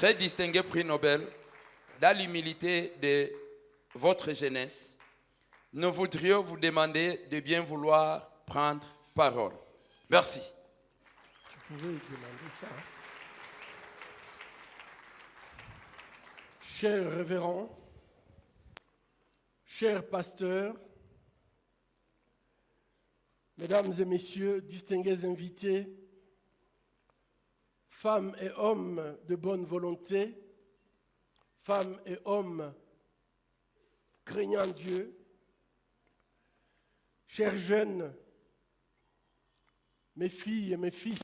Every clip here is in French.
très distingué prix Nobel, dans l'humilité de votre jeunesse, nous voudrions vous demander de bien vouloir prendre parole. Merci. Tu pouvais demander ça. Chers révérends, chers pasteurs, mesdames et messieurs, distingués invités, femmes et hommes de bonne volonté, femmes et hommes craignant Dieu, chers jeunes, mes filles et mes fils,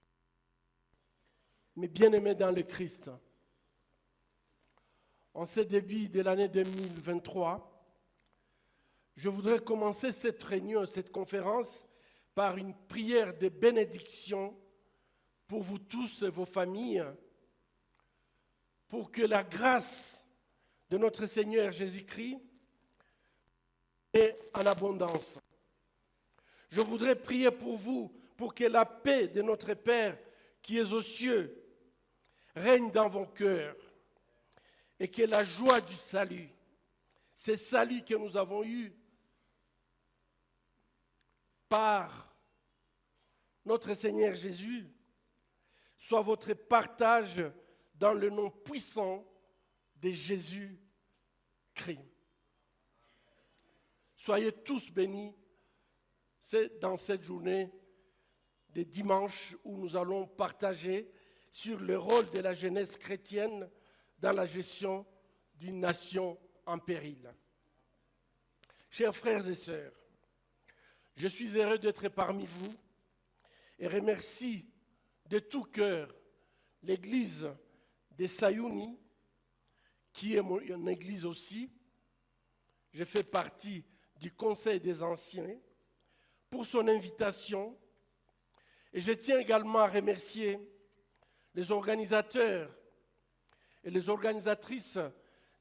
mes bien-aimés dans le Christ. En ce début de l'année 2023, je voudrais commencer cette réunion, cette conférence, par une prière de bénédiction pour vous tous et vos familles, pour que la grâce de notre Seigneur Jésus-Christ ait en abondance. Je voudrais prier pour vous, pour que la paix de notre Père qui est aux cieux règne dans vos cœurs et que la joie du salut, ce salut que nous avons eu par notre Seigneur Jésus, soit votre partage dans le nom puissant de Jésus-Christ. Soyez tous bénis dans cette journée de dimanche où nous allons partager sur le rôle de la jeunesse chrétienne dans la gestion d'une nation en péril. Chers frères et sœurs, je suis heureux d'être parmi vous et remercie de tout cœur l'église de Sayouni, qui est une église aussi. Je fais partie du conseil des anciens, pour son invitation. Et je tiens également à remercier les organisateurs et les organisatrices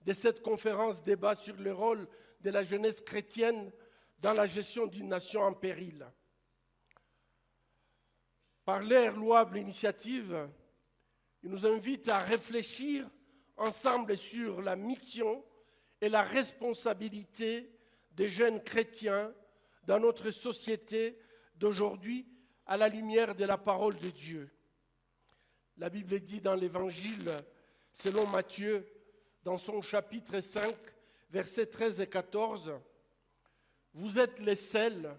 de cette conférence débat sur le rôle de la jeunesse chrétienne dans la gestion d'une nation en péril. Par leur louable initiative, ils nous invitent à réfléchir ensemble sur la mission et la responsabilité des jeunes chrétiens dans notre société d'aujourd'hui à la lumière de la parole de Dieu. La Bible dit dans l'Évangile, selon Matthieu, dans son chapitre 5, versets 13 et 14, « Vous êtes les sels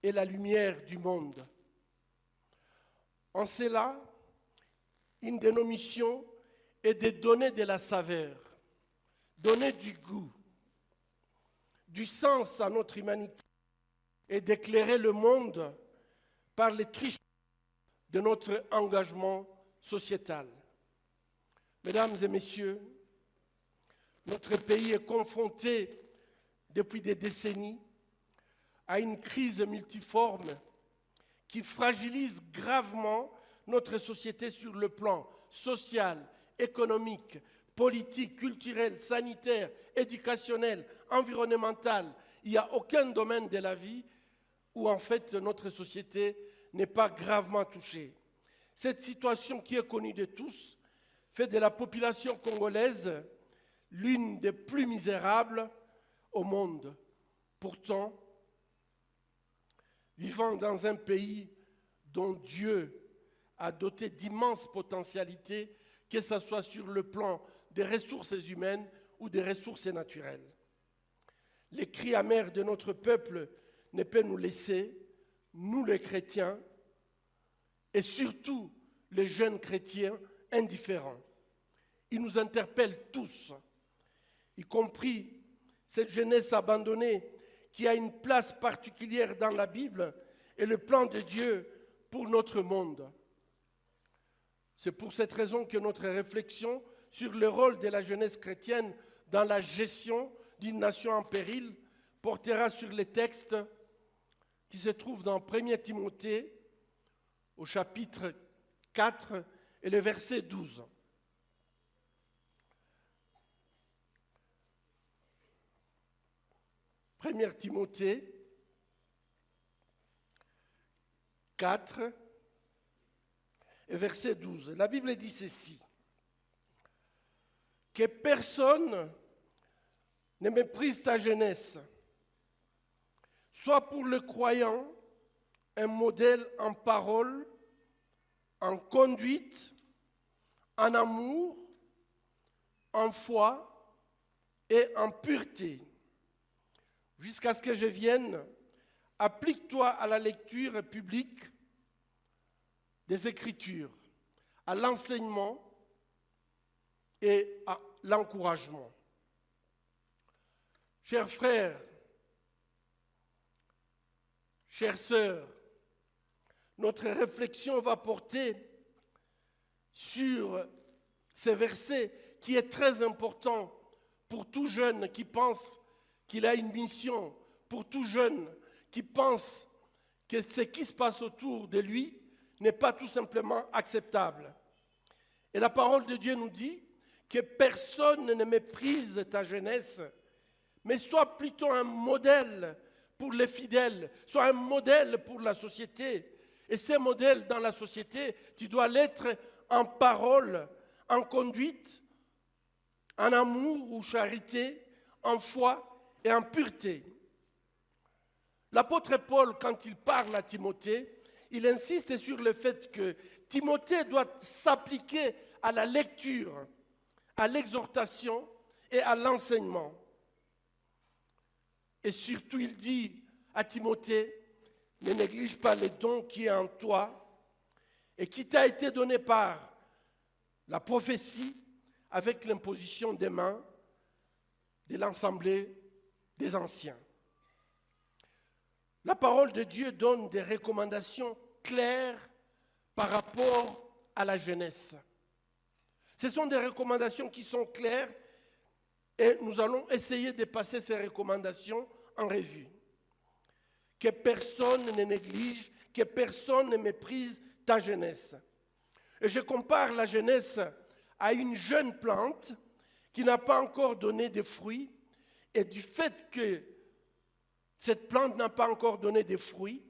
et la lumière du monde. » En cela, une de nos missions est de donner de la saveur, donner du goût, du sens à notre humanité et d'éclairer le monde par les triches de notre engagement sociétal. Mesdames et messieurs, notre pays est confronté depuis des décennies à une crise multiforme qui fragilise gravement notre société sur le plan social, économique, politique, culturel, sanitaire, éducationnel, environnemental. Il n'y a aucun domaine de la vie où en fait notre société n'est pas gravement touchée. Cette situation qui est connue de tous fait de la population congolaise l'une des plus misérables au monde. Pourtant, vivant dans un pays dont Dieu a doté d'immenses potentialités, que ce soit sur le plan des ressources humaines ou des ressources naturelles. Les cris amers de notre peuple ne peuvent nous laisser, nous les chrétiens, et surtout les jeunes chrétiens indifférents. Ils nous interpellent tous, y compris cette jeunesse abandonnée qui a une place particulière dans la Bible et le plan de Dieu pour notre monde. C'est pour cette raison que notre réflexion sur le rôle de la jeunesse chrétienne dans la gestion d'une nation en péril portera sur les textes qui se trouvent dans 1 Timothée au chapitre 4 et le verset 12. Première Timothée 4 et verset 12. La Bible dit ceci. que personne ne méprise ta jeunesse. Sois pour le croyant un modèle en parole, en conduite, en amour, en foi et en pureté. Jusqu'à ce que je vienne, applique-toi à la lecture publique des Écritures, à l'enseignement et à l'encouragement. Chers frères, chères sœurs, notre réflexion va porter sur ces versets qui est très important pour tout jeune qui pense qu'il a une mission, pour tout jeune qui pense que ce qui se passe autour de lui n'est pas tout simplement acceptable. Et la parole de Dieu nous dit que personne ne méprise ta jeunesse, mais sois plutôt un modèle pour les fidèles, sois un modèle pour la société. Et ces modèles dans la société, tu dois l'être en parole, en conduite, en amour ou charité, en foi et en pureté. L'apôtre Paul, quand il parle à Timothée, il insiste sur le fait que Timothée doit s'appliquer à la lecture, à l'exhortation et à l'enseignement. Et surtout, il dit à Timothée, ne néglige pas les dons qui est en toi et qui t'a été donné par la prophétie avec l'imposition des mains de l'assemblée des anciens. La parole de Dieu donne des recommandations claires par rapport à la jeunesse. Ce sont des recommandations qui sont claires et nous allons essayer de passer ces recommandations en revue. Que personne ne néglige, que personne ne méprise ta jeunesse. Et je compare la jeunesse à une jeune plante qui n'a pas encore donné de fruits, et du fait que cette plante n'a pas encore donné de fruits,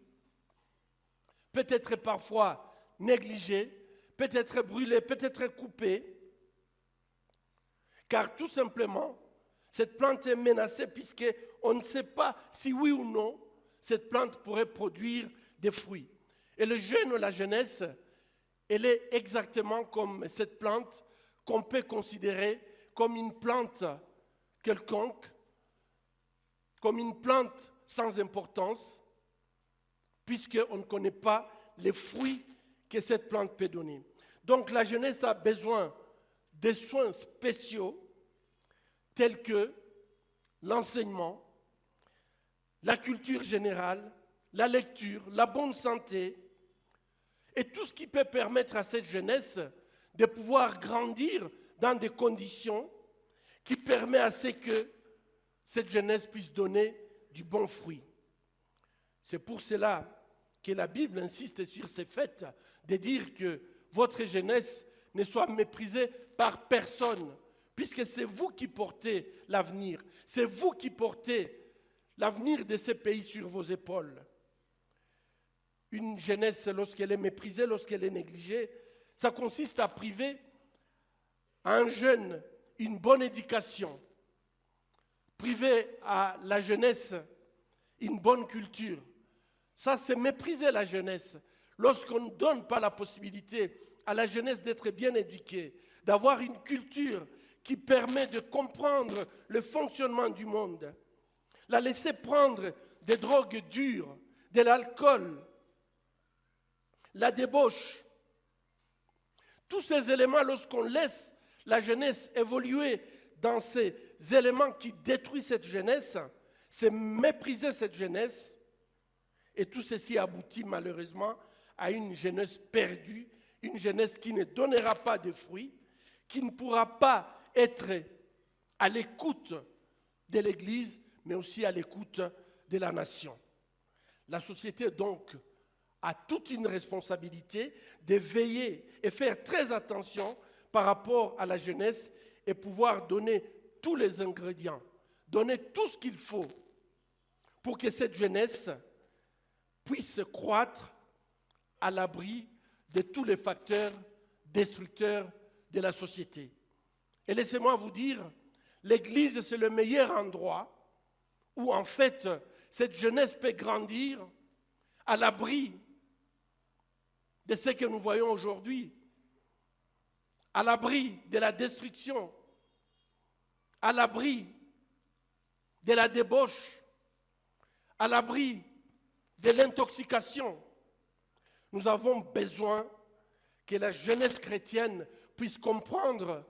peut être parfois négligée, peut être brûlée, peut être coupée, car tout simplement, cette plante est menacée puisqu'on ne sait pas si oui ou non cette plante pourrait produire des fruits. Et le jeune ou la jeunesse, elle est exactement comme cette plante qu'on peut considérer comme une plante quelconque, comme une plante sans importance, puisqu'on ne connaît pas les fruits que cette plante peut donner. Donc la jeunesse a besoin de soins spéciaux tels que l'enseignement, la culture générale, la lecture, la bonne santé et tout ce qui peut permettre à cette jeunesse de pouvoir grandir dans des conditions qui permettent à ce que cette jeunesse puisse donner du bon fruit. C'est pour cela que la Bible insiste sur ce fait de dire que votre jeunesse ne soit méprisée par personne, puisque c'est vous qui portez l'avenir, c'est vous qui portez l'avenir de ce pays sur vos épaules. Une jeunesse, lorsqu'elle est méprisée, lorsqu'elle est négligée, ça consiste à priver à un jeune une bonne éducation, priver à la jeunesse une bonne culture. Ça, c'est mépriser la jeunesse. Lorsqu'on ne donne pas la possibilité à la jeunesse d'être bien éduquée, d'avoir une culture qui permet de comprendre le fonctionnement du monde, la laisser prendre des drogues dures, de l'alcool, la débauche. Tous ces éléments, lorsqu'on laisse la jeunesse évoluer dans ces éléments qui détruisent cette jeunesse, c'est mépriser cette jeunesse. Et tout ceci aboutit malheureusement à une jeunesse perdue, une jeunesse qui ne donnera pas de fruits, qui ne pourra pas être à l'écoute de l'Église, mais aussi à l'écoute de la nation. La société donc a toute une responsabilité de veiller et faire très attention par rapport à la jeunesse et pouvoir donner tous les ingrédients, donner tout ce qu'il faut pour que cette jeunesse puisse croître à l'abri de tous les facteurs destructeurs de la société. Et laissez-moi vous dire, l'église, c'est le meilleur endroit où en fait cette jeunesse peut grandir à l'abri de ce que nous voyons aujourd'hui, à l'abri de la destruction, à l'abri de la débauche, à l'abri de l'intoxication. Nous avons besoin que la jeunesse chrétienne puisse comprendre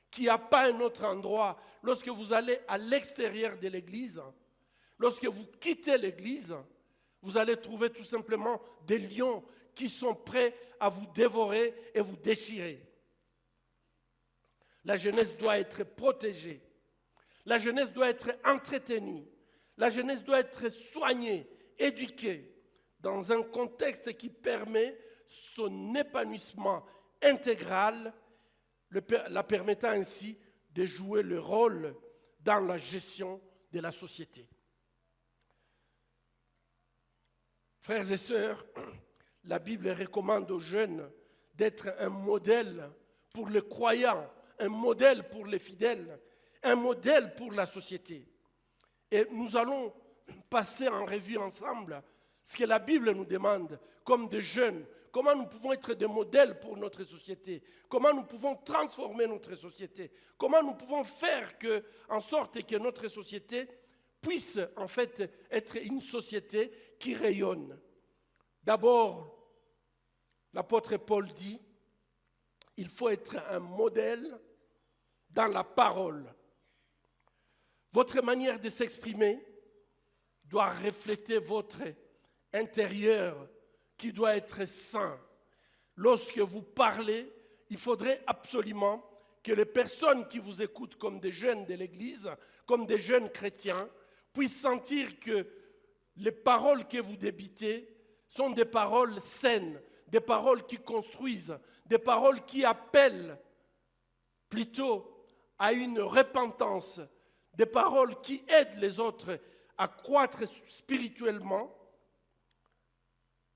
qu'il n'y a pas un autre endroit. Lorsque vous allez à l'extérieur de l'église, lorsque vous quittez l'église, vous allez trouver tout simplement des lions qui sont prêts à vous dévorer et vous déchirer. La jeunesse doit être protégée. La jeunesse doit être entretenue. La jeunesse doit être soignée, éduquée, dans un contexte qui permet son épanouissement intégral, la permettant ainsi de jouer le rôle dans la gestion de la société. Frères et sœurs, la Bible recommande aux jeunes d'être un modèle pour les croyants, un modèle pour les fidèles, un modèle pour la société. Et nous allons passer en revue ensemble ce que la Bible nous demande comme des jeunes, comment nous pouvons être des modèles pour notre société, comment nous pouvons transformer notre société, comment nous pouvons faire en sorte que notre société puisse en fait être une société qui rayonne. D'abord, l'apôtre Paul dit, il faut être un modèle dans la parole. Votre manière de s'exprimer doit refléter votre intérieur qui doit être sain. Lorsque vous parlez, il faudrait absolument que les personnes qui vous écoutent comme des jeunes de l'Église, comme des jeunes chrétiens, puissent sentir que les paroles que vous débitez sont des paroles saines, des paroles qui construisent, des paroles qui appellent plutôt à une repentance, des paroles qui aident les autres à croître spirituellement.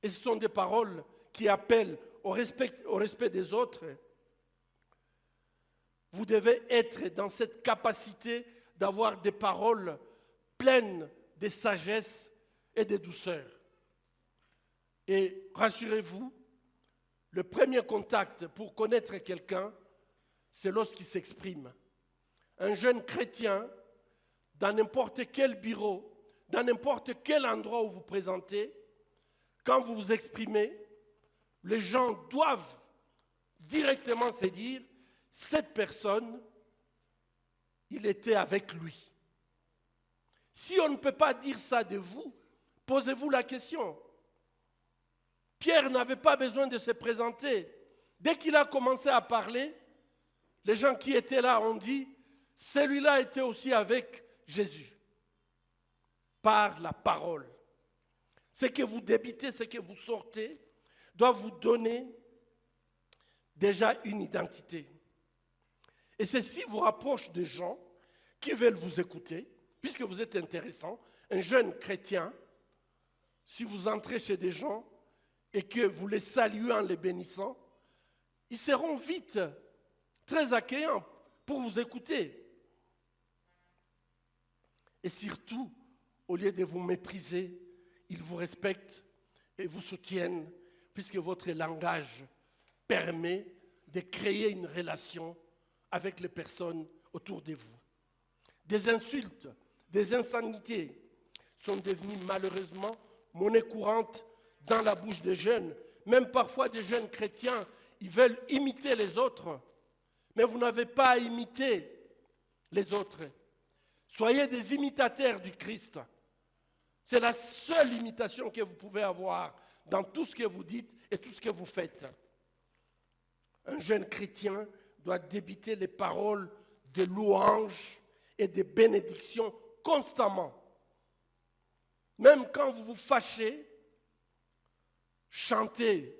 Et ce sont des paroles qui appellent au respect des autres. Vous devez être dans cette capacité d'avoir des paroles pleines de sagesse et de douceur. Et rassurez-vous, le premier contact pour connaître quelqu'un, c'est lorsqu'il s'exprime. Un jeune chrétien, dans n'importe quel bureau, dans n'importe quel endroit où vous vous présentez, quand vous vous exprimez, les gens doivent directement se dire, cette personne, il était avec lui. Si on ne peut pas dire ça de vous, posez-vous la question. Pierre n'avait pas besoin de se présenter. Dès qu'il a commencé à parler, les gens qui étaient là ont dit, celui-là était aussi avec Jésus, par la parole. Ce que vous débitez, ce que vous sortez, doit vous donner déjà une identité. Et ceci vous rapproche des gens qui veulent vous écouter, puisque vous êtes intéressant. Un jeune chrétien, si vous entrez chez des gens et que vous les saluez en les bénissant, ils seront vite très accueillants pour vous écouter. Et surtout, au lieu de vous mépriser, ils vous respectent et vous soutiennent, puisque votre langage permet de créer une relation avec les personnes autour de vous. Des insultes, des insanités sont devenues malheureusement monnaie courante dans la bouche des jeunes. Même parfois des jeunes chrétiens, ils veulent imiter les autres, mais vous n'avez pas à imiter les autres. Soyez des imitateurs du Christ. C'est la seule imitation que vous pouvez avoir dans tout ce que vous dites et tout ce que vous faites. Un jeune chrétien doit débiter les paroles de louange et de bénédiction constamment. Même quand vous vous fâchez, chantez,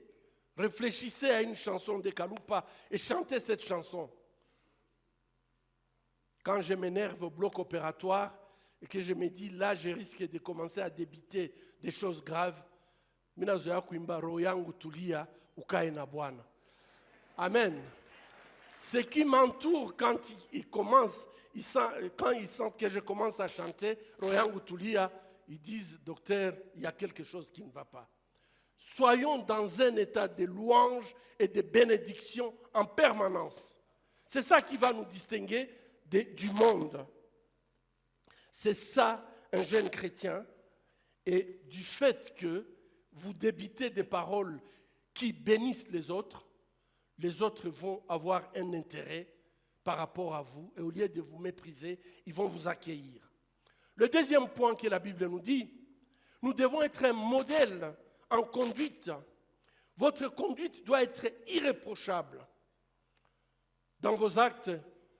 réfléchissez à une chanson de Kaloupa et chantez cette chanson. Quand je m'énerve au bloc opératoire et que je me dis, là, je risque de commencer à débiter des choses graves, Amen. Ce qui m'entoure quand quand ils sentent que je commence à chanter Royan Gutulia, ils disent, docteur, il y a quelque chose qui ne va pas. Soyons dans un état de louange et de bénédiction en permanence. C'est ça qui va nous distinguer du monde. C'est ça, un jeune chrétien. Et du fait que vous débitez des paroles qui bénissent les autres vont avoir un intérêt par rapport à vous. Et au lieu de vous mépriser, ils vont vous accueillir. Le deuxième point que la Bible nous dit, nous devons être un modèle en conduite. Votre conduite doit être irréprochable. Dans vos actes,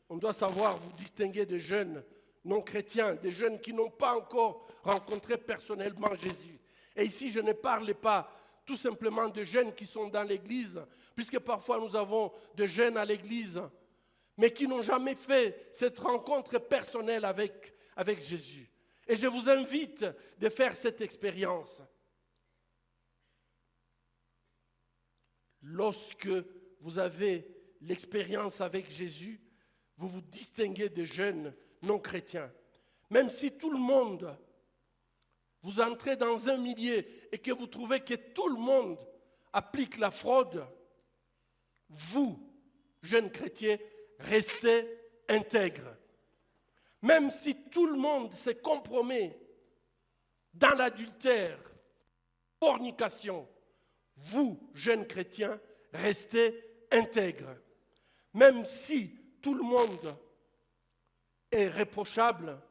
on doit savoir vous distinguer de jeunes non chrétiens, des jeunes qui n'ont pas encore rencontré personnellement Jésus. Et ici, je ne parle pas tout simplement de jeunes qui sont dans l'église, puisque parfois nous avons des jeunes à l'église, mais qui n'ont jamais fait cette rencontre personnelle avec Jésus. Et je vous invite de faire cette expérience. Lorsque vous avez l'expérience avec Jésus, vous vous distinguez de jeunes non chrétiens. Même si tout le monde, vous entrez dans un milieu et que vous trouvez que tout le monde applique la fraude, vous, jeunes chrétiens, restez intègres. Même si tout le monde se compromet dans l'adultère, fornication, vous, jeunes chrétiens, restez intègres. Même si tout le monde est réprochable,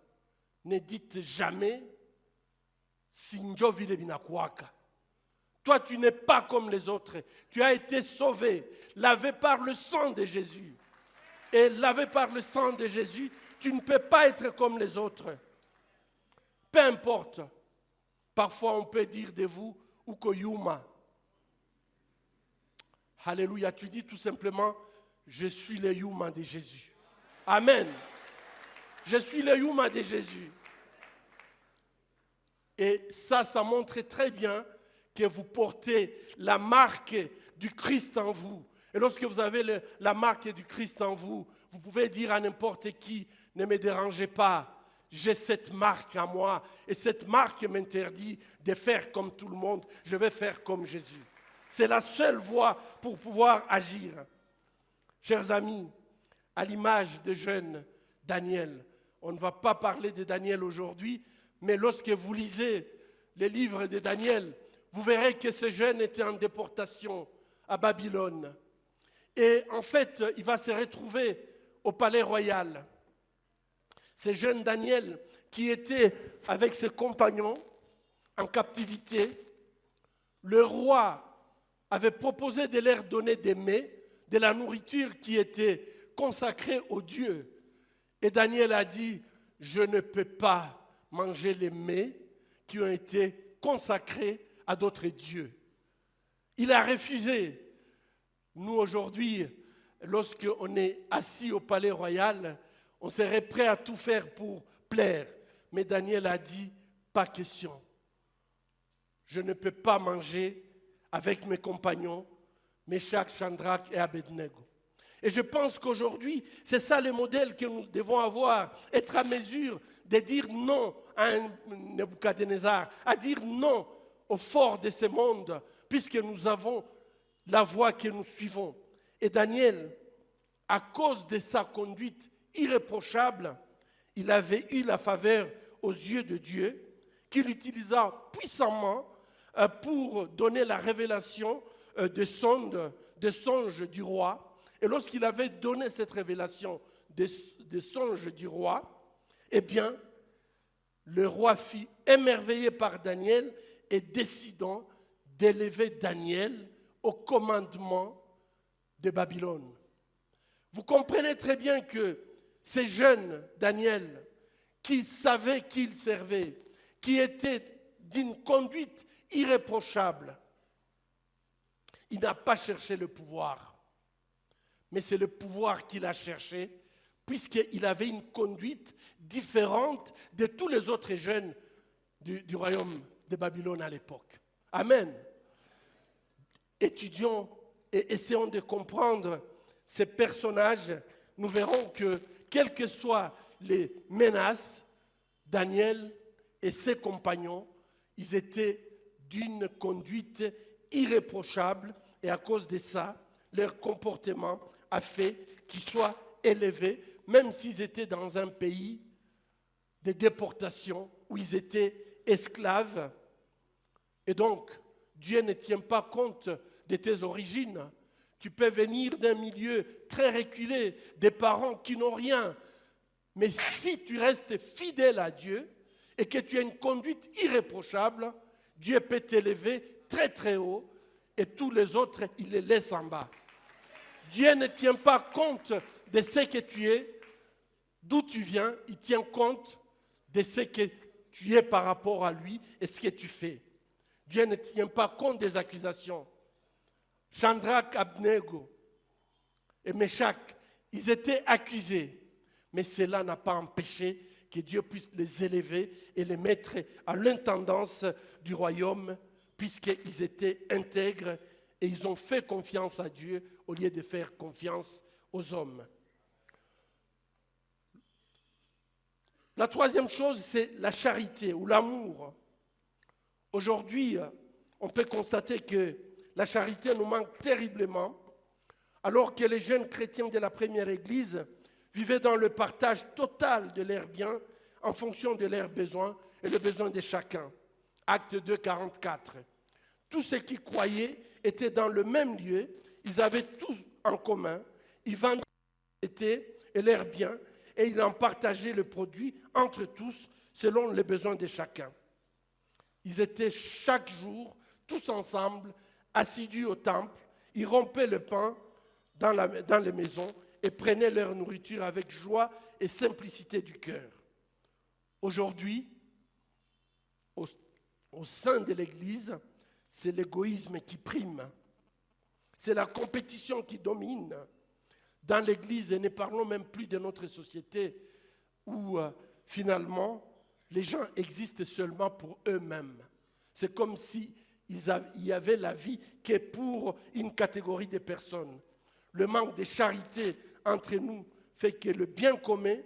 ne dites jamais Sinjo vile binakuaka. Toi, tu n'es pas comme les autres. Tu as été sauvé, lavé par le sang de Jésus. Et lavé par le sang de Jésus, tu ne peux pas être comme les autres. Peu importe. Parfois, on peut dire de vous, Ukoyuma. Alléluia. Tu dis tout simplement, je suis le Yuma de Jésus. Amen. Je suis le Yuma de Jésus. Et ça montre très bien que vous portez la marque du Christ en vous. Et lorsque vous avez la marque du Christ en vous, vous pouvez dire à n'importe qui, ne me dérangez pas, j'ai cette marque en moi. Et cette marque m'interdit de faire comme tout le monde, je vais faire comme Jésus. C'est la seule voie pour pouvoir agir. Chers amis, à l'image de jeune Daniel, on ne va pas parler de Daniel aujourd'hui, mais lorsque vous lisez les livres de Daniel, vous verrez que ce jeune était en déportation à Babylone. Et en fait, il va se retrouver au palais royal. Ce jeune Daniel qui était avec ses compagnons en captivité, le roi avait proposé de leur donner des mets, de la nourriture qui était consacrée aux dieux. Et Daniel a dit, je ne peux pas manger les mets qui ont été consacrés à d'autres dieux. Il a refusé. Nous, aujourd'hui, lorsqu'on est assis au palais royal, on serait prêt à tout faire pour plaire. Mais Daniel a dit, pas question. Je ne peux pas manger avec mes compagnons, Meshach, Shadrach et Abednego. Et je pense qu'aujourd'hui, c'est ça le modèle que nous devons avoir, être à mesure de dire non à un Nebuchadnezzar, à dire non au fort de ce monde, puisque nous avons la voie que nous suivons. Et Daniel, à cause de sa conduite irréprochable, il avait eu la faveur aux yeux de Dieu, qu'il utilisa puissamment pour donner la révélation des songes du roi. Et lorsqu'il avait donné cette révélation des songes du roi, eh bien, le roi fut émerveillé par Daniel et décidant d'élever Daniel au commandement de Babylone. Vous comprenez très bien que ces jeunes Daniel, qui savaient qui il servait, qui était d'une conduite irréprochable, il n'a pas cherché le pouvoir, mais c'est le pouvoir qu'il a cherché, puisqu'il avait une conduite différente de tous les autres jeunes du royaume de Babylone à l'époque. Amen. Étudions et essayons de comprendre ces personnages, nous verrons que, quelles que soient les menaces, Daniel et ses compagnons, ils étaient d'une conduite irréprochable et à cause de ça, leur comportement a fait qu'ils soient élevés, même s'ils étaient dans un pays de déportation où ils étaient esclaves. Et donc, Dieu ne tient pas compte de tes origines. Tu peux venir d'un milieu très reculé, des parents qui n'ont rien. Mais si tu restes fidèle à Dieu et que tu as une conduite irréprochable, Dieu peut t'élever très très haut et tous les autres, il les laisse en bas. Dieu ne tient pas compte de ce que tu es, d'où tu viens, il tient compte de ce que tu es par rapport à lui et ce que tu fais. Dieu ne tient pas compte des accusations. Shadrach, Abednego et Meshach, ils étaient accusés, mais cela n'a pas empêché que Dieu puisse les élever et les mettre à l'intendance du royaume, puisqu'ils étaient intègres et ils ont fait confiance à Dieu au lieu de faire confiance aux hommes. La troisième chose, c'est la charité ou l'amour. Aujourd'hui, on peut constater que la charité nous manque terriblement, alors que les jeunes chrétiens de la première Église vivaient dans le partage total de leurs biens en fonction de leurs besoins et le besoin de chacun. Acte 2, 44. Tous ceux qui croyaient étaient dans le même lieu, ils avaient tous en commun, ils vendaient et leurs biens et ils en partageaient le produit entre tous selon les besoins de chacun. Ils étaient chaque jour tous ensemble, assidus au temple, ils rompaient le pain dans les maisons et prenaient leur nourriture avec joie et simplicité du cœur. Aujourd'hui, au sein de l'Église, c'est l'égoïsme qui prime. C'est la compétition qui domine. Dans l'Église, et ne parlons même plus de notre société où finalement, les gens existent seulement pour eux-mêmes. C'est comme s'il y avait la vie qui est pour une catégorie de personnes. Le manque de charité entre nous fait que le bien commun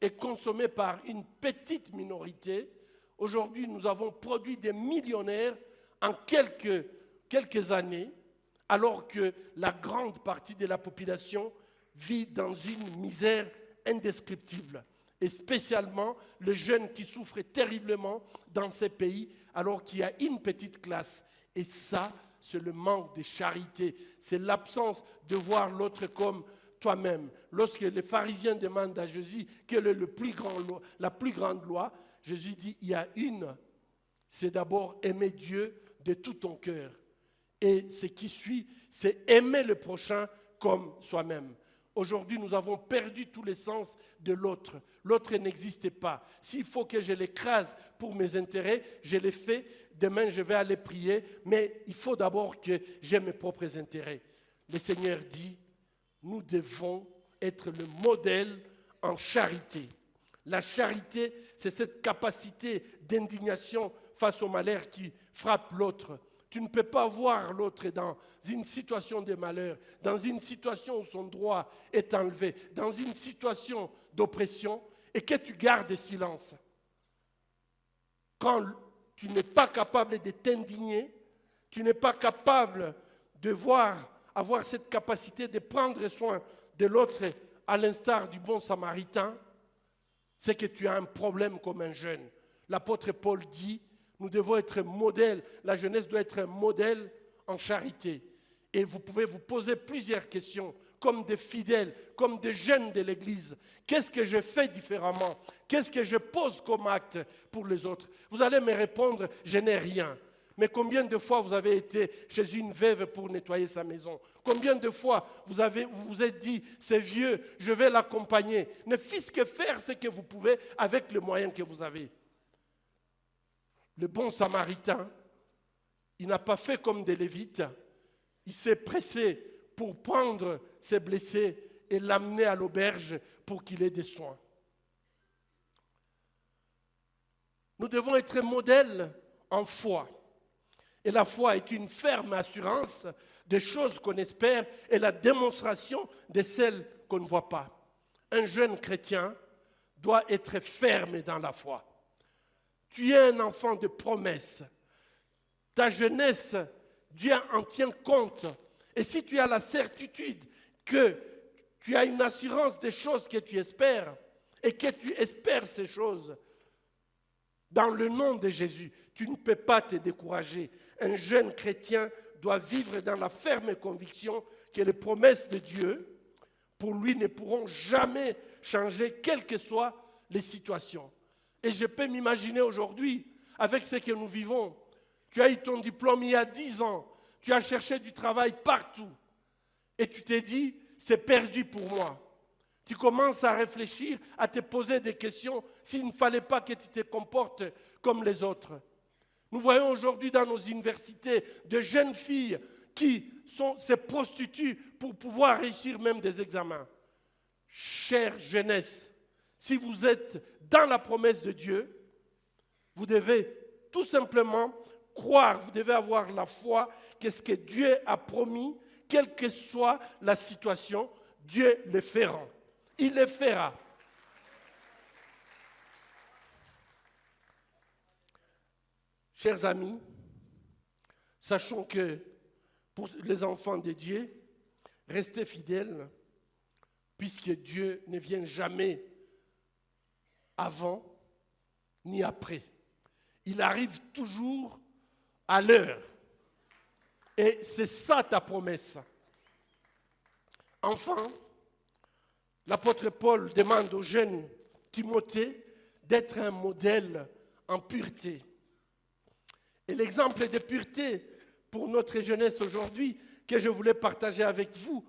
est consommé par une petite minorité. Aujourd'hui, nous avons produit des millionnaires en quelques années, alors que la grande partie de la population vit dans une misère indescriptible. Et spécialement les jeunes qui souffrent terriblement dans ces pays, alors qu'il y a une petite classe. Et ça, c'est le manque de charité. C'est l'absence de voir l'autre comme toi-même. Lorsque les pharisiens demandent à Jésus quelle est la plus grande loi, Jésus dit, il y a une, c'est d'abord aimer Dieu de tout ton cœur. Et ce qui suit, c'est aimer le prochain comme soi-même. Aujourd'hui, nous avons perdu tous les sens de l'autre. L'autre n'existe pas. S'il faut que je l'écrase pour mes intérêts, je le fais. Demain, je vais aller prier, mais il faut d'abord que j'ai mes propres intérêts. Le Seigneur dit, nous devons être le modèle en charité. La charité, c'est cette capacité d'indignation face au malheur qui frappe l'autre. Tu ne peux pas voir l'autre dans une situation de malheur, dans une situation où son droit est enlevé, dans une situation d'oppression, et que tu gardes silence. Quand tu n'es pas capable de t'indigner, tu n'es pas capable de avoir cette capacité de prendre soin de l'autre à l'instar du bon samaritain, c'est que tu as un problème comme un jeune. L'apôtre Paul dit, nous devons être modèles, la jeunesse doit être un modèle en charité. Et vous pouvez vous poser plusieurs questions, comme des fidèles, comme des jeunes de l'Église. Qu'est-ce que je fais différemment? Qu'est-ce que je pose comme acte pour les autres? Vous allez me répondre, je n'ai rien. Mais combien de fois vous avez été chez une veuve pour nettoyer sa maison? Combien de fois vous vous êtes dit, c'est vieux, je vais l'accompagner. Ne fût-ce que faire ce que vous pouvez avec les moyens que vous avez. Le bon samaritain, il n'a pas fait comme des Lévites. Il s'est pressé pour prendre ses blessés et l'amener à l'auberge pour qu'il ait des soins. Nous devons être modèles en foi. Et la foi est une ferme assurance des choses qu'on espère et la démonstration de celles qu'on ne voit pas. Un jeune chrétien doit être ferme dans la foi. Tu es un enfant de promesse. Ta jeunesse, Dieu en tient compte. Et si tu as la certitude que tu as une assurance des choses que tu espères et que tu espères ces choses, dans le nom de Jésus, tu ne peux pas te décourager. Un jeune chrétien doit vivre dans la ferme conviction que les promesses de Dieu, pour lui, ne pourront jamais changer, quelles que soient les situations. Et je peux m'imaginer aujourd'hui, avec ce que nous vivons, tu as eu ton diplôme il y a 10 ans, tu as cherché du travail partout, et tu t'es dit, c'est perdu pour moi. Tu commences à réfléchir, à te poser des questions, s'il ne fallait pas que tu te comportes comme les autres. Nous voyons aujourd'hui dans nos universités de jeunes filles qui se prostituent pour pouvoir réussir même des examens. Chère jeunesse, si vous êtes dans la promesse de Dieu, vous devez tout simplement croire, vous devez avoir la foi que ce que Dieu a promis, quelle que soit la situation, Dieu le fera. Il le fera. Chers amis, sachons que pour les enfants de Dieu, restez fidèles, puisque Dieu ne vient jamais avant ni après. Il arrive toujours à l'heure. Et c'est ça ta promesse. Enfin, l'apôtre Paul demande au jeune Timothée d'être un modèle en pureté. Et l'exemple de pureté pour notre jeunesse aujourd'hui que je voulais partager avec vous,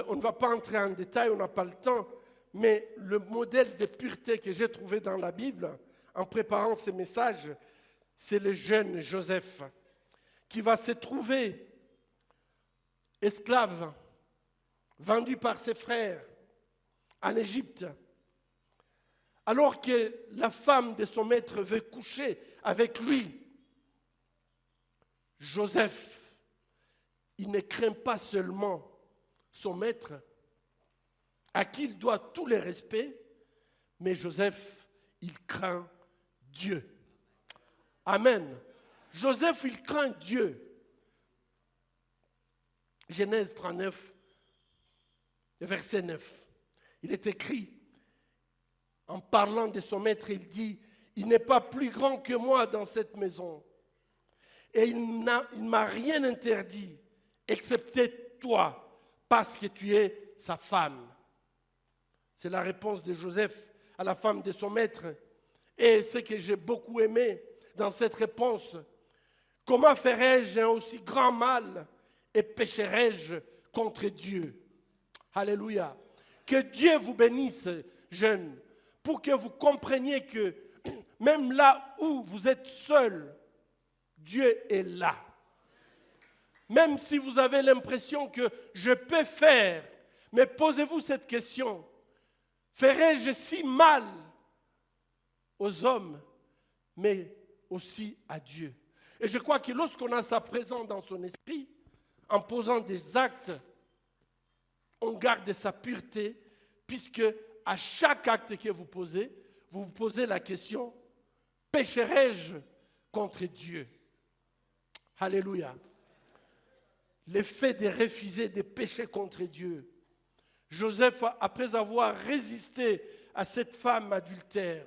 on ne va pas entrer en détail, on n'a pas le temps, mais le modèle de pureté que j'ai trouvé dans la Bible, en préparant ces messages, c'est le jeune Joseph, qui va se trouver esclave, vendu par ses frères en Égypte, alors que la femme de son maître veut coucher avec lui. Joseph, il ne craint pas seulement son maître, à qui il doit tous les respects, mais Joseph, il craint Dieu. Amen. Joseph, il craint Dieu. Genèse 39, verset 9. Il est écrit, en parlant de son maître, il dit, « Il n'est pas plus grand que moi dans cette maison. Et il ne m'a rien interdit, excepté toi, parce que tu es sa femme. » C'est la réponse de Joseph à la femme de son maître. Et ce que j'ai beaucoup aimé dans cette réponse, « Comment ferais-je un aussi grand mal et pécherais-je contre Dieu ?» Alléluia. Que Dieu vous bénisse, jeunes, pour que vous compreniez que même là où vous êtes seuls, Dieu est là. Même si vous avez l'impression que je peux faire, mais posez-vous cette question. Ferais-je si mal aux hommes, mais aussi à Dieu? Et je crois que lorsqu'on a sa présence dans son esprit, en posant des actes, on garde sa pureté, puisque à chaque acte que vous vous posez la question, pécherai-je contre Dieu? Alléluia. Le fait de refuser de pécher contre Dieu. Joseph, après avoir résisté à cette femme adultère,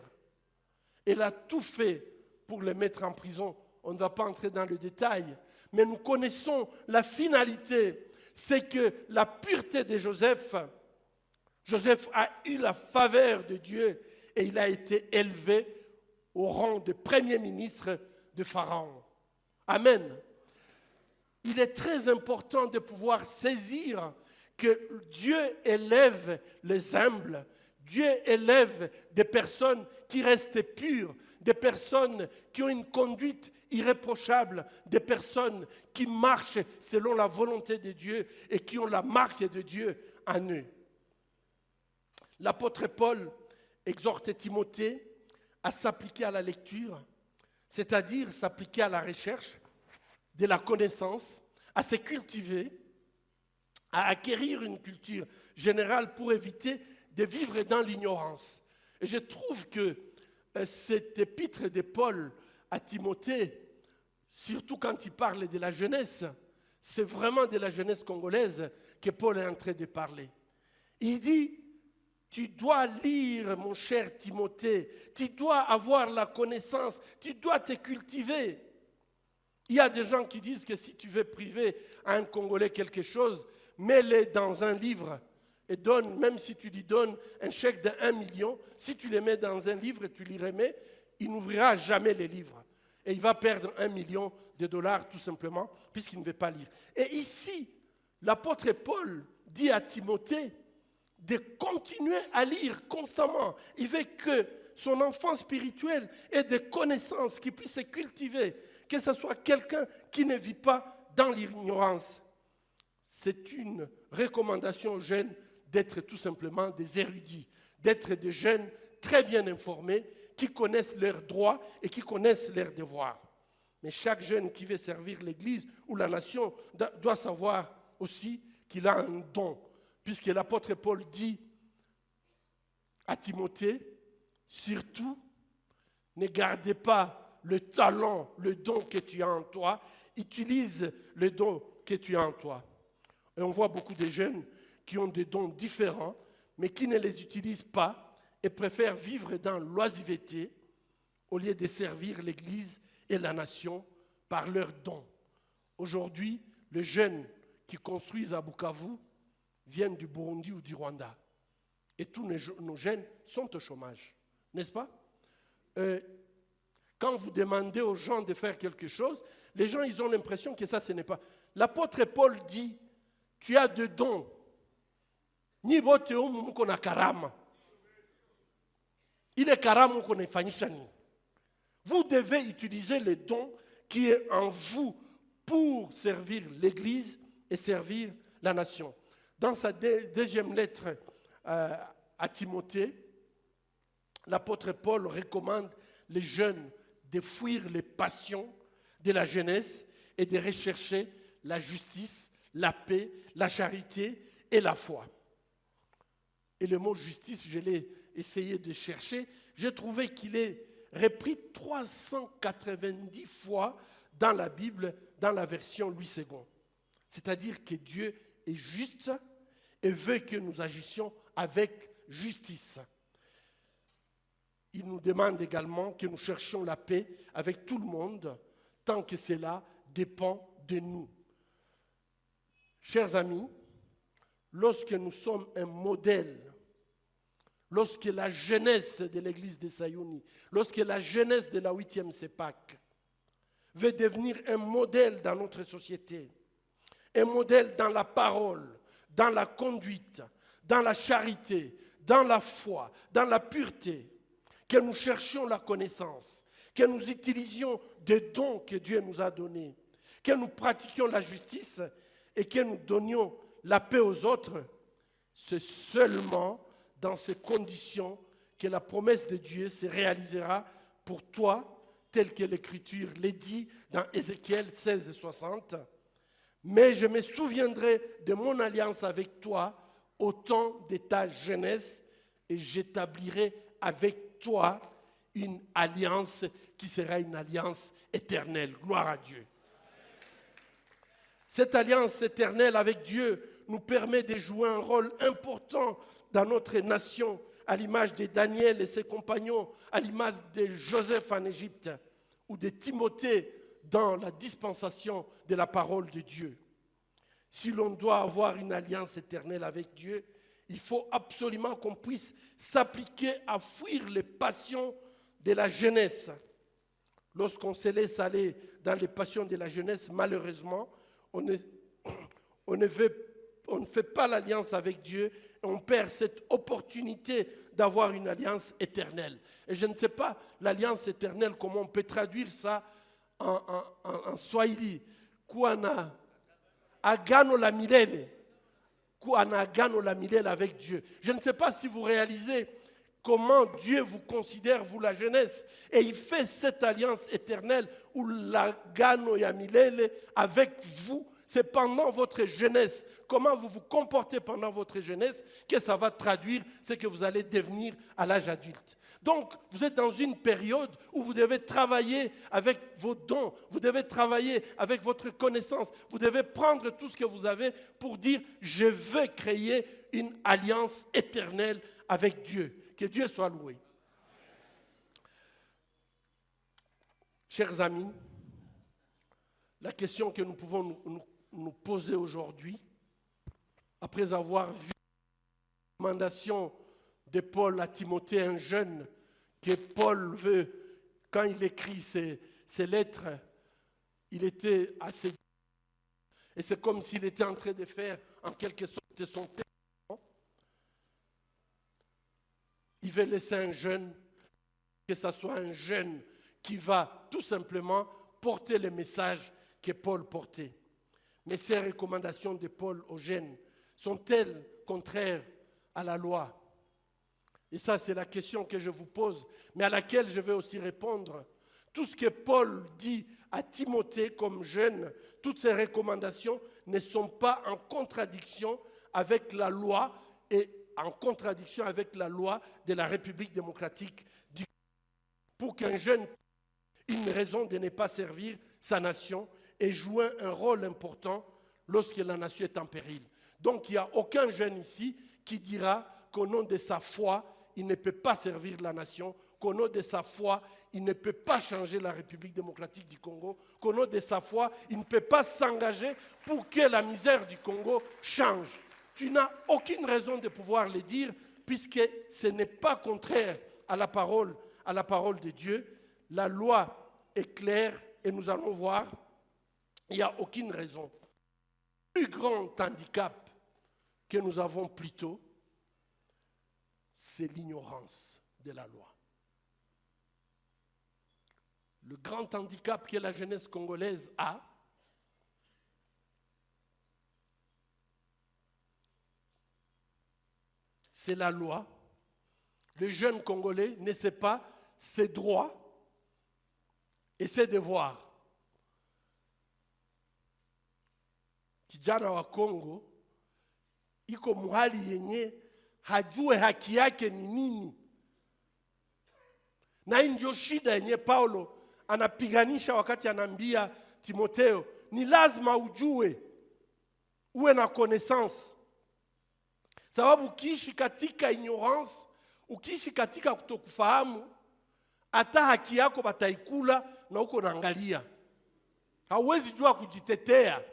il a tout fait pour le mettre en prison. On ne va pas entrer dans le détail, mais nous connaissons la finalité. C'est que la pureté de Joseph, Joseph a eu la faveur de Dieu et il a été élevé au rang de premier ministre de Pharaon. Amen. Il est très important de pouvoir saisir que Dieu élève les humbles, Dieu élève des personnes qui restent pures, des personnes qui ont une conduite irréprochable, des personnes qui marchent selon la volonté de Dieu et qui ont la marque de Dieu en eux. L'apôtre Paul exhorte Timothée à s'appliquer à la lecture, c'est-à-dire s'appliquer à la recherche de la connaissance, à se cultiver à acquérir une culture générale pour éviter de vivre dans l'ignorance. Et je trouve que cet épître de Paul à Timothée, surtout quand il parle de la jeunesse, c'est vraiment de la jeunesse congolaise que Paul est en train de parler. Il dit, tu dois lire, mon cher Timothée, tu dois avoir la connaissance, tu dois te cultiver. Il y a des gens qui disent que si tu veux priver à un Congolais quelque chose, mets-le dans un livre et donne, même si tu lui donnes un chèque de 1 million, si tu le mets dans un livre et tu lui remets, il n'ouvrira jamais les livres. Et il va perdre 1 million de dollars tout simplement, puisqu'il ne veut pas lire. Et ici, l'apôtre Paul dit à Timothée de continuer à lire constamment. Il veut que son enfant spirituel ait des connaissances, qu'il puisse se cultiver, que ce soit quelqu'un qui ne vit pas dans l'ignorance. C'est une recommandation aux jeunes d'être tout simplement des érudits, d'être des jeunes très bien informés, qui connaissent leurs droits et qui connaissent leurs devoirs. Mais chaque jeune qui veut servir l'Église ou la nation doit savoir aussi qu'il a un don, puisque l'apôtre Paul dit à Timothée, surtout, ne gardez pas le talent, le don que tu as en toi, utilise le don que tu as en toi. Et on voit beaucoup de jeunes qui ont des dons différents, mais qui ne les utilisent pas et préfèrent vivre dans l'oisiveté au lieu de servir l'Église et la nation par leurs dons. Aujourd'hui, les jeunes qui construisent à Bukavu viennent du Burundi ou du Rwanda. Et tous nos jeunes sont au chômage, n'est-ce pas? Quand vous demandez aux gens de faire quelque chose, les gens ils ont l'impression que ça, ce n'est pas. L'apôtre Paul dit, tu as deux dons. Ni bote muko na karama. Il est karama muko na fanyishani. Vous devez utiliser le don qui est en vous pour servir l'Église et servir la nation. Dans sa deuxième lettre à Timothée, l'apôtre Paul recommande les jeunes de fuir les passions de la jeunesse et de rechercher la justice, la paix, la charité et la foi. Et le mot justice, je l'ai essayé de chercher, j'ai trouvé qu'il est repris 390 fois dans la Bible, dans la version Louis II. C'est-à-dire que Dieu est juste et veut que nous agissions avec justice. Il nous demande également que nous cherchions la paix avec tout le monde, tant que cela dépend de nous. Chers amis, lorsque nous sommes un modèle, lorsque la jeunesse de l'église de Sayouni, lorsque la jeunesse de la 8e CEPAC veut devenir un modèle dans notre société, un modèle dans la parole, dans la conduite, dans la charité, dans la foi, dans la pureté, que nous cherchions la connaissance, que nous utilisions des dons que Dieu nous a donnés, que nous pratiquions la justice et que nous donnions la paix aux autres, c'est seulement dans ces conditions que la promesse de Dieu se réalisera pour toi, telle que l'Écriture l'est dit dans Ézéchiel 16, 60. Mais je me souviendrai de mon alliance avec toi au temps de ta jeunesse et j'établirai avec toi une alliance qui sera une alliance éternelle. Gloire à Dieu. Cette alliance éternelle avec Dieu nous permet de jouer un rôle important dans notre nation, à l'image de Daniel et ses compagnons, à l'image de Joseph en Égypte ou de Timothée dans la dispensation de la parole de Dieu. Si l'on doit avoir une alliance éternelle avec Dieu, il faut absolument qu'on puisse s'appliquer à fuir les passions de la jeunesse. Lorsqu'on se laisse aller dans les passions de la jeunesse, malheureusement, on ne fait pas l'alliance avec Dieu et on perd cette opportunité d'avoir une alliance éternelle. Et je ne sais pas, l'alliance éternelle, comment on peut traduire ça en Swahili. Kuana agano la milele. Kuana agano la milele avec Dieu. Je ne sais pas si vous réalisez comment Dieu vous considère, vous la jeunesse. Et il fait cette alliance éternelle où l'agano ya milele avec vous, c'est pendant votre jeunesse, comment vous vous comportez pendant votre jeunesse, que ça va traduire ce que vous allez devenir à l'âge adulte. Donc, vous êtes dans une période où vous devez travailler avec vos dons, vous devez travailler avec votre connaissance, vous devez prendre tout ce que vous avez pour dire « je veux créer une alliance éternelle avec Dieu ». Que Dieu soit loué. Chers amis, la question que nous pouvons nous poser aujourd'hui, après avoir vu la recommandation de Paul à Timothée, un jeune, que Paul veut, quand il écrit ses lettres, il était assez... Et c'est comme s'il était en train de faire en quelque sorte son testament. Il veut laisser un jeune, que ce soit un jeune qui va tout simplement porter le message que Paul portait. Mais ces recommandations de Paul aux jeunes sont-elles contraires à la loi? Et ça, c'est la question que je vous pose, mais à laquelle je vais aussi répondre. Tout ce que Paul dit à Timothée comme jeune, toutes ces recommandations ne sont pas en contradiction avec la loi et en contradiction avec la loi de la République démocratique du Congo. Pour qu'un jeune ait une raison de ne pas servir sa nation et jouer un rôle important lorsque la nation est en péril. Donc il n'y a aucun jeune ici qui dira qu'au nom de sa foi, il ne peut pas servir la nation, qu'au nom de sa foi, il ne peut pas changer la République démocratique du Congo, qu'au nom de sa foi, il ne peut pas s'engager pour que la misère du Congo change. Tu n'as aucune raison de pouvoir le dire, puisque ce n'est pas contraire à la parole de Dieu. La loi est claire et nous allons voir, il n'y a aucune raison. Le plus grand handicap que nous avons plutôt, c'est l'ignorance de la loi. Le grand handicap que la jeunesse congolaise a, c'est la loi. Le jeune Congolais ne sait pas ses droits et ses devoirs. Kijana wa Kongo iko muhali yenye hajue haki yake ni nini. Na hii ndio shida yenye Paulo anapiganisha wakati anaambia Timotheo, ni lazima ujue, uwe na connaissance. Sababu ukiishi katika ignorance, ukiishi katika kutokufahamu, hata haki yako bataikula na uko naangalia. Hauwezi jua kujitetea.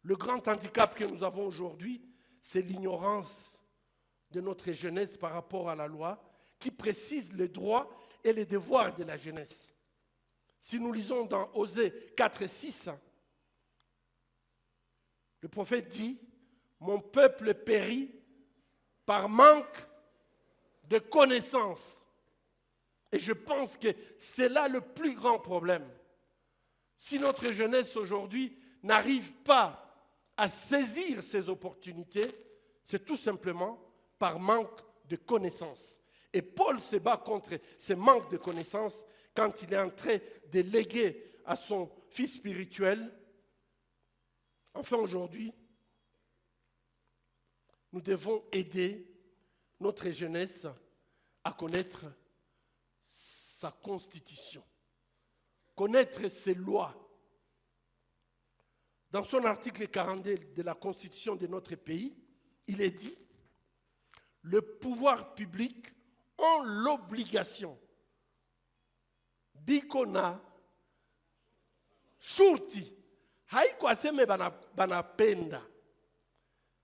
Le grand handicap que nous avons aujourd'hui, c'est l'ignorance de notre jeunesse par rapport à la loi, qui précise les droits et les devoirs de la jeunesse. Si nous lisons dans Osée 4 et 6, le prophète dit, « Mon peuple périt par manque de connaissances. » Et je pense que c'est là le plus grand problème. Si notre jeunesse aujourd'hui n'arrive pas à saisir ces opportunités, c'est tout simplement par manque de connaissances. Et Paul se bat contre ce manque de connaissances quand il est en train de léguer à son fils spirituel. Enfin, aujourd'hui, nous devons aider notre jeunesse à connaître sa constitution, connaître ses lois. Dans son article 42 de la Constitution de notre pays, il est dit « Le pouvoir public ont l'obligation bikona shurti haiko aseme banapenda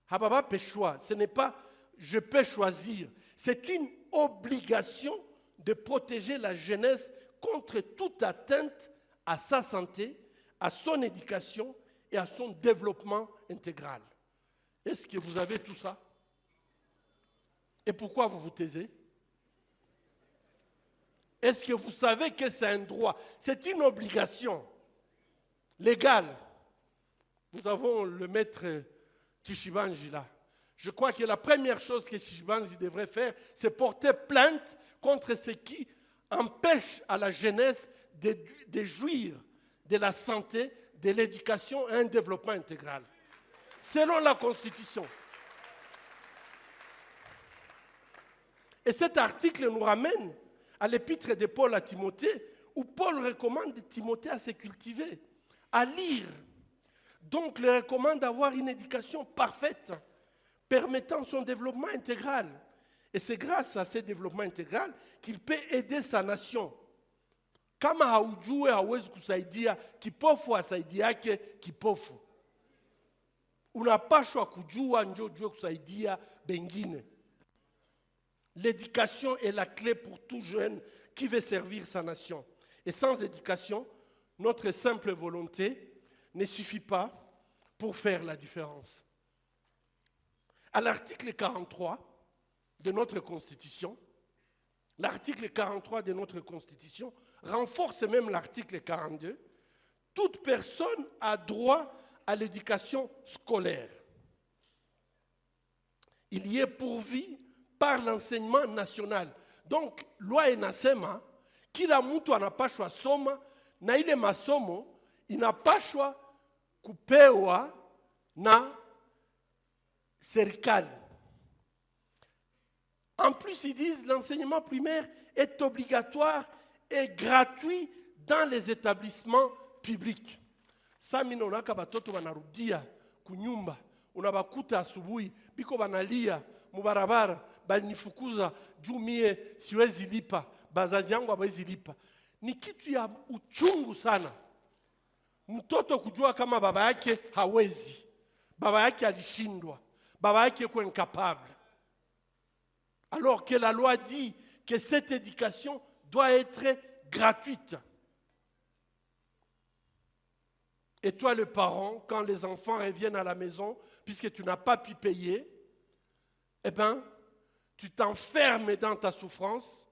hababa choix. Ce n'est pas je peux choisir, c'est une obligation de protéger la jeunesse contre toute atteinte à sa santé, à son éducation et à son développement intégral. » Est-ce que vous avez tout ça? Et pourquoi vous vous taisez? Est-ce que vous savez que c'est un droit? C'est une obligation légale. Nous avons le maître Tshibanji là. Je crois que la première chose que Tshibanji devrait faire, c'est porter plainte contre ce qui empêche à la jeunesse de jouir de la santé, de l'éducation et un développement intégral. Selon la Constitution. Et cet article nous ramène à l'épître de Paul à Timothée, où Paul recommande Timothée à se cultiver, à lire. Donc, il recommande d'avoir une éducation parfaite, permettant son développement intégral. Et c'est grâce à ce développement intégral qu'il peut aider sa nation. Kama haujue hawezi kusaidia kipofu asaidia yake kipofu. Unapashwa kujua ndio ujue kusaidia bengine. L'éducation est la clé pour tout jeune qui veut servir sa nation. Et sans éducation, notre simple volonté ne suffit pas pour faire la différence. À l'article 43 de notre Constitution, l'article 43 de notre Constitution renforce même l'article 42. Toute personne a droit à l'éducation scolaire. Il y est pourvu par l'enseignement national. Donc, loi inasema, kila mtu anapashwa soma, na ile masomo inapashwa kupewa na serikali. En plus, ils disent l'enseignement primaire est obligatoire et gratuit dans les établissements publics. Sami naonaka batoto banarudia kunyumba, unabakuta asubuhi biko banalia mubarabara, balinifukuza juu mie siwezi lipa, bazazi yangu hawezi lipa. Ni kitu ya uchungu sana. Mtoto kujua kama baba yake hawezi, baba yake alishindwa, baba yake yuko incapable. Alors que la loi dit que cette éducation doit être gratuite. Et toi, le parent, quand les enfants reviennent à la maison, puisque tu n'as pas pu payer, eh bien, tu t'enfermes dans ta souffrance,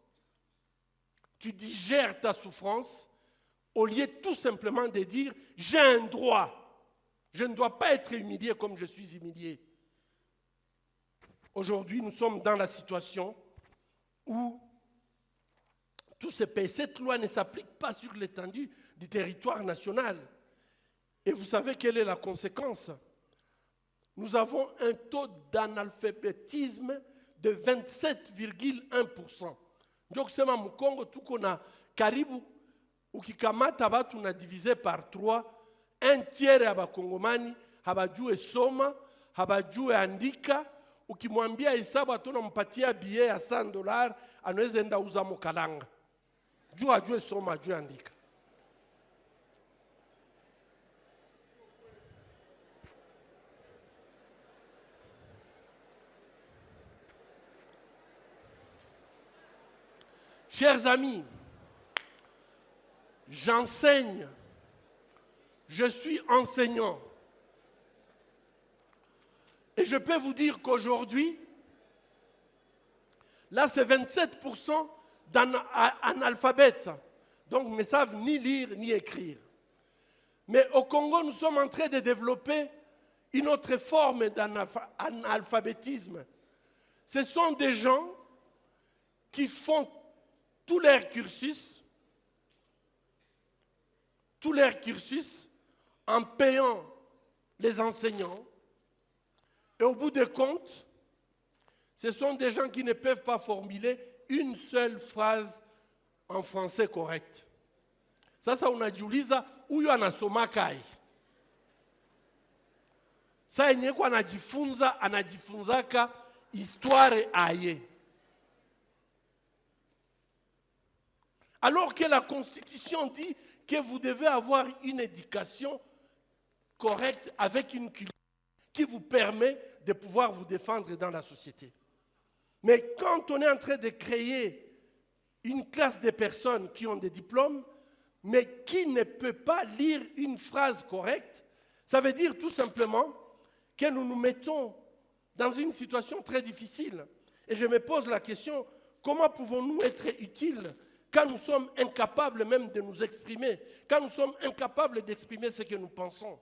tu digères ta souffrance, au lieu tout simplement de dire « j'ai un droit, je ne dois pas être humilié comme je suis humilié ». Aujourd'hui, nous sommes dans la situation où tous ces pays, cette loi ne s'applique pas sur l'étendue du territoire national. Et vous savez quelle est la conséquence? Nous avons un taux d'analphabétisme de 27,1%. Donc, c'est au Congo, tout qu'on a, karibu, ukikamata batu na divisé par 3, un tiers ya bakongomani, habajue soma, habajue andika, ukimwambia hesabu atona mpatia billet ya $100, anaweza enda uza mokalanga. Juu ajue soma, ajue andika. Chers amis, j'enseigne, je suis enseignant. Et je peux vous dire qu'aujourd'hui, là c'est 27% d'analphabètes, donc ne savent ni lire ni écrire. Mais au Congo, nous sommes en train de développer une autre forme d'analphabétisme. Ce sont des gens qui font tout leur cursus en payant les enseignants. Et au bout de compte, ce sont des gens qui ne peuvent pas formuler une seule phrase en français correct. Sasa unajiuliza huyu anasoma kai. Sasa yenyewe kwa anajifunzaka histoire aye. Alors que la Constitution dit que vous devez avoir une éducation correcte avec une culture qui vous permet de pouvoir vous défendre dans la société. Mais quand on est en train de créer une classe de personnes qui ont des diplômes, mais qui ne peut pas lire une phrase correcte, ça veut dire tout simplement que nous nous mettons dans une situation très difficile. Et je me pose la question, comment pouvons-nous être utiles quand nous sommes incapables même de nous exprimer, quand nous sommes incapables d'exprimer ce que nous pensons?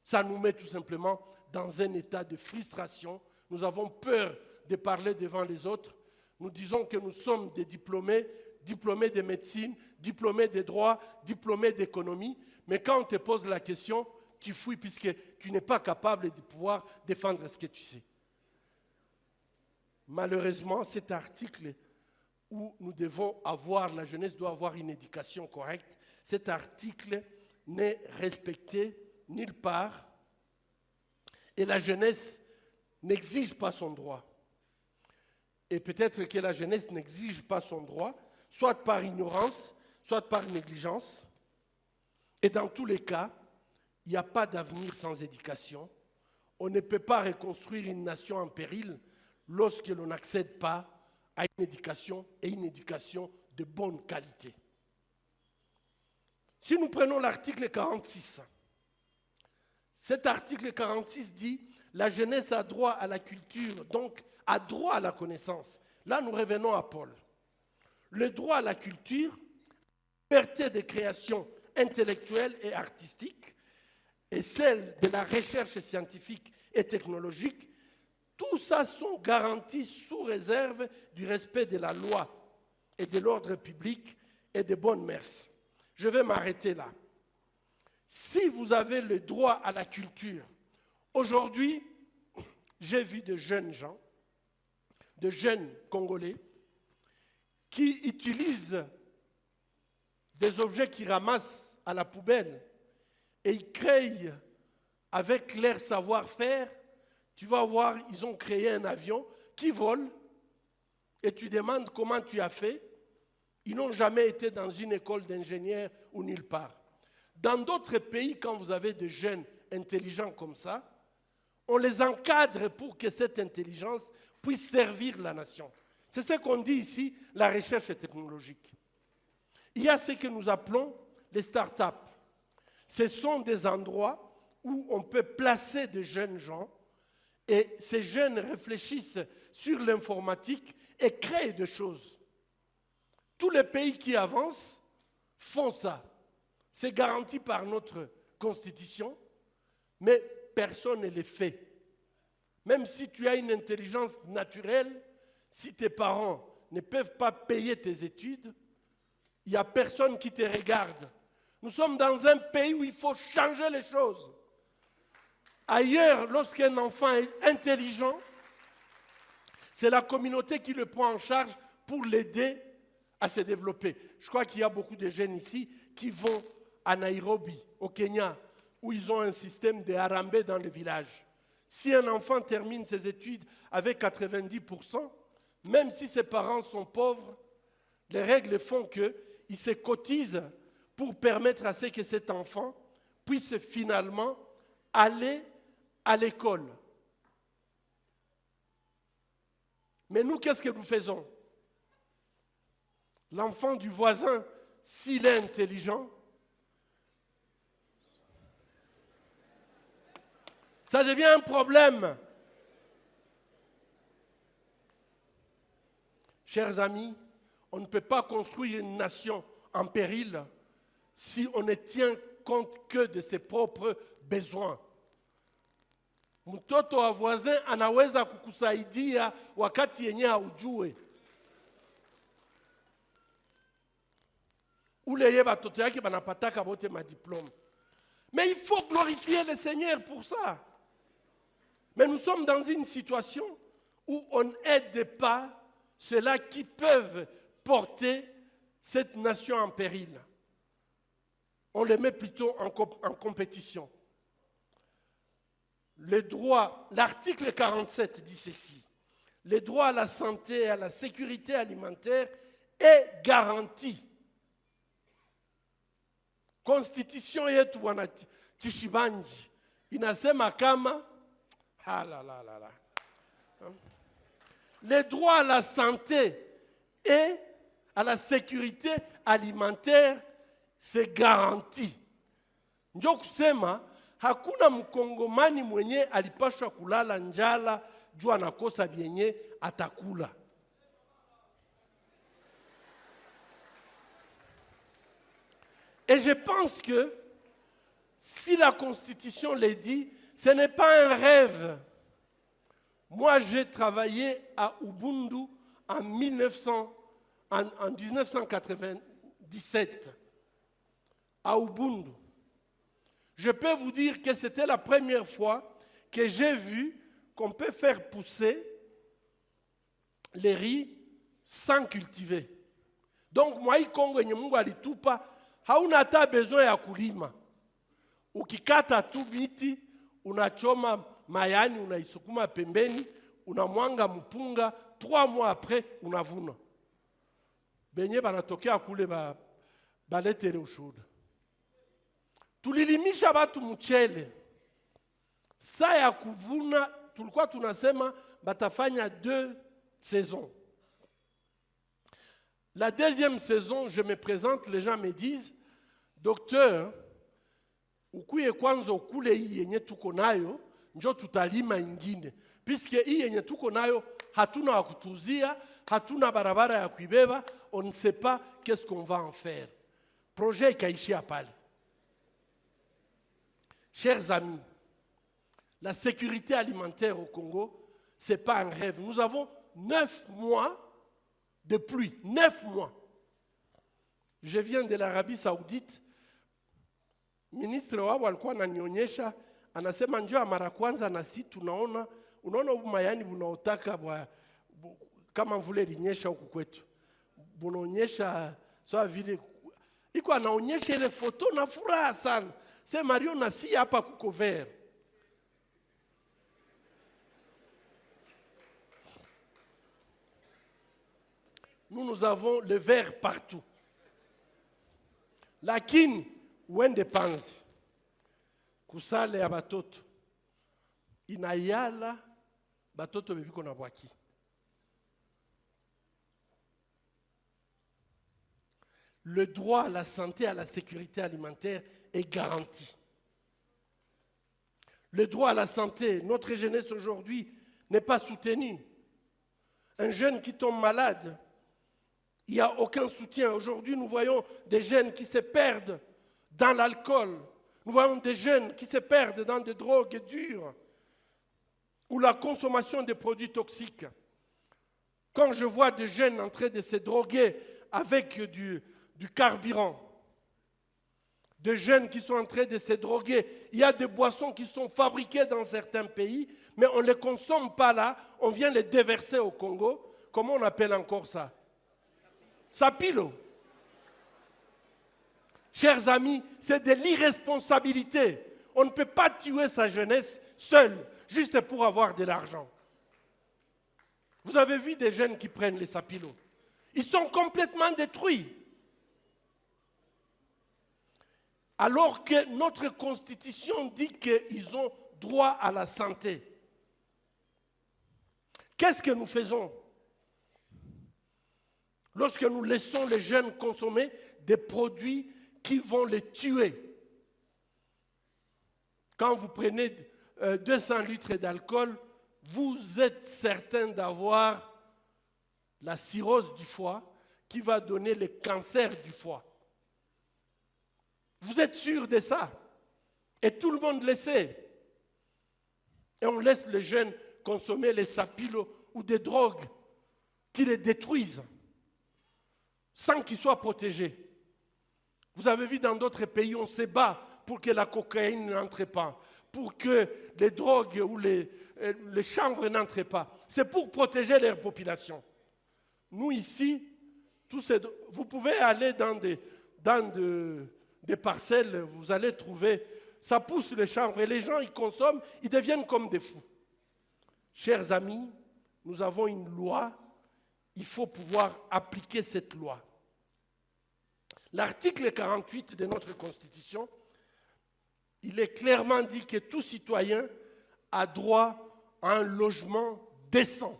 Ça nous met tout simplement dans un état de frustration. Nous avons peur de parler devant les autres. Nous disons que nous sommes des diplômés de médecine, diplômés de droit, diplômés d'économie, Mais quand on te pose la question, tu fouilles puisque tu n'es pas capable de pouvoir défendre ce que tu sais. Malheureusement, cet article où nous devons avoir, la jeunesse doit avoir une éducation correcte, cet article n'est respecté nulle part et la jeunesse n'exige pas son droit. Et peut-être que la jeunesse n'exige pas son droit, soit par ignorance, soit par négligence. Et dans tous les cas, il n'y a pas d'avenir sans éducation. On ne peut pas reconstruire une nation en péril lorsque l'on n'accède pas à une éducation et une éducation de bonne qualité. Si nous prenons l'article 46, cet article 46 dit « La jeunesse a droit à la culture, donc a droit à la connaissance ». Là, nous revenons à Paul. Le droit à la culture, liberté de création intellectuelle et artistique, et celle de la recherche scientifique et technologique, tout ça sont garantis sous réserve du respect de la loi et de l'ordre public et des bonnes mœurs. Je vais m'arrêter là. Si vous avez le droit à la culture, aujourd'hui, j'ai vu de jeunes gens, de jeunes Congolais, qui utilisent des objets qu'ils ramassent à la poubelle et ils créent avec leur savoir-faire. Tu vas voir, ils ont créé un avion qui vole et tu demandes comment tu as fait. Ils n'ont jamais été dans une école d'ingénieur ou nulle part. Dans d'autres pays, quand vous avez des jeunes intelligents comme ça, on les encadre pour que cette intelligence puisse servir la nation. C'est ce qu'on dit ici, la recherche technologique. Il y a ce que nous appelons les start-up. Ce sont des endroits où on peut placer de jeunes gens et ces jeunes réfléchissent sur l'informatique et créent des choses. Tous les pays qui avancent font ça. C'est garanti par notre constitution, mais personne ne le fait. Même si tu as une intelligence naturelle, si tes parents ne peuvent pas payer tes études, il n'y a personne qui te regarde. Nous sommes dans un pays où il faut changer les choses. Ailleurs, lorsqu'un enfant est intelligent, c'est la communauté qui le prend en charge pour l'aider à se développer. Je crois qu'il y a beaucoup de jeunes ici qui vont à Nairobi, au Kenya, où ils ont un système de harambé dans le village. Si un enfant termine ses études avec 90%, même si ses parents sont pauvres, les règles font qu'ils se cotisent pour permettre à ce que cet enfant puisse finalement aller à l'école. Mais nous, qu'est-ce que nous faisons? L'enfant du voisin, s'il est intelligent, ça devient un problème. Chers amis, on ne peut pas construire une nation en péril si on ne tient compte que de ses propres besoins. Mtoto wa voisin anaweza kukusaidia wakati yenye haujue. Ule ye batoto yake banapataka bote ma diplôme. Mais il faut glorifier le Seigneur pour ça. Mais nous sommes dans une situation où on n'aide pas ceux-là qui peuvent porter cette nation en péril. On les met plutôt en compétition. Le droit, l'article 47 dit ceci. Le droit à la santé et à la sécurité alimentaire est garanti. Constitution yetu wana Tshibanji inasema kama le droit à la santé et à la sécurité alimentaire c'est garanti. Ndio kusema hakuna mkongomani mwenye alipashwa kulala njala juu anakosa vyenye atakula. Et je pense que si la Constitution le dit, ce n'est pas un rêve. Moi, j'ai travaillé à Ubundu en 1997. À Ubundu. Je peux vous dire que c'était la première fois que j'ai vu qu'on peut faire pousser les riz sans cultiver. Donc, moi, Kongo yenye Mungu alitupa, hauna hata besoin ya kulima. Ukikata tu miti, unachoma mayani, unaisukuma pembeni, unamwanga mpunga, 3 mois après, unavuna. Benye banatokea kule baletere ushuda. Tulilimisha watu mchele. Saa ya kuvuna, tulikuwa tunasema batafanya 2 saisons. La deuxième saison, je me présente, les gens me disent, docteur, ukuye kwanza ukule hii yenye tuko nayo, njo tutalima ingine. Puisque hii yenye tuko nayo, hatuna wa kutuzia, hatuna barabara ya kuibeba, on ne sait pas qu'est-ce qu'on va en faire. Projet ikaishia pale. Chers amis, la sécurité alimentaire au Congo, ce n'est pas un rêve. Nous avons 9 mois de pluie. 9 mois. Je viens de l'Arabie Saoudite. Ministre wao alikuwa ananionyesha, anasema njoo mara kwanza na sisi unaona mayani bunaotaka kama mvule linyesha huku kwetu. Bunaonyesha sawa vile iko anaonyesha ile foto na furaha sana. C'est Mario na si hapa kuko vert. Nous avons le vert partout. Lakini wende panzi kusale ya batoto inayala batoto bebiko na bwaki. Le droit à la santé, à la sécurité alimentaire est garanti. Le droit à la santé, notre jeunesse aujourd'hui n'est pas soutenue. Un jeune qui tombe malade, il n'y a aucun soutien. Aujourd'hui, nous voyons des jeunes qui se perdent dans l'alcool. Nous voyons des jeunes qui se perdent dans des drogues dures ou la consommation de produits toxiques. Quand je vois des jeunes en train de se droguer avec du carburant, de jeunes qui sont en train de se droguer, il y a des boissons qui sont fabriquées dans certains pays, mais on ne les consomme pas là, on vient les déverser au Congo. Comment on appelle encore ça? Sapilo. Chers amis, c'est de l'irresponsabilité. On ne peut pas tuer sa jeunesse seul, juste pour avoir de l'argent. Vous avez vu des jeunes qui prennent les sapilos. Ils sont complètement détruits. Alors que notre constitution dit qu'ils ont droit à la santé. Qu'est-ce que nous faisons lorsque nous laissons les jeunes consommer des produits qui vont les tuer? Quand vous prenez 200 litres d'alcool, vous êtes certain d'avoir la cirrhose du foie qui va donner le cancer du foie. Vous êtes sûr de ça? Et tout le monde le sait. Et on laisse les jeunes consommer les sapilos ou des drogues qui les détruisent sans qu'ils soient protégés. Vous avez vu dans d'autres pays, on se bat pour que la cocaïne n'entre pas, pour que les drogues ou les chanvres n'entrent pas. C'est pour protéger leur population. Nous ici, vous pouvez aller dans des parcelles, vous allez trouver, ça pousse les chanvres et les gens ils consomment, ils deviennent comme des fous. Chers amis, nous avons une loi, il faut pouvoir appliquer cette loi. L'article 48 de notre Constitution, il est clairement dit que tout citoyen a droit à un logement décent.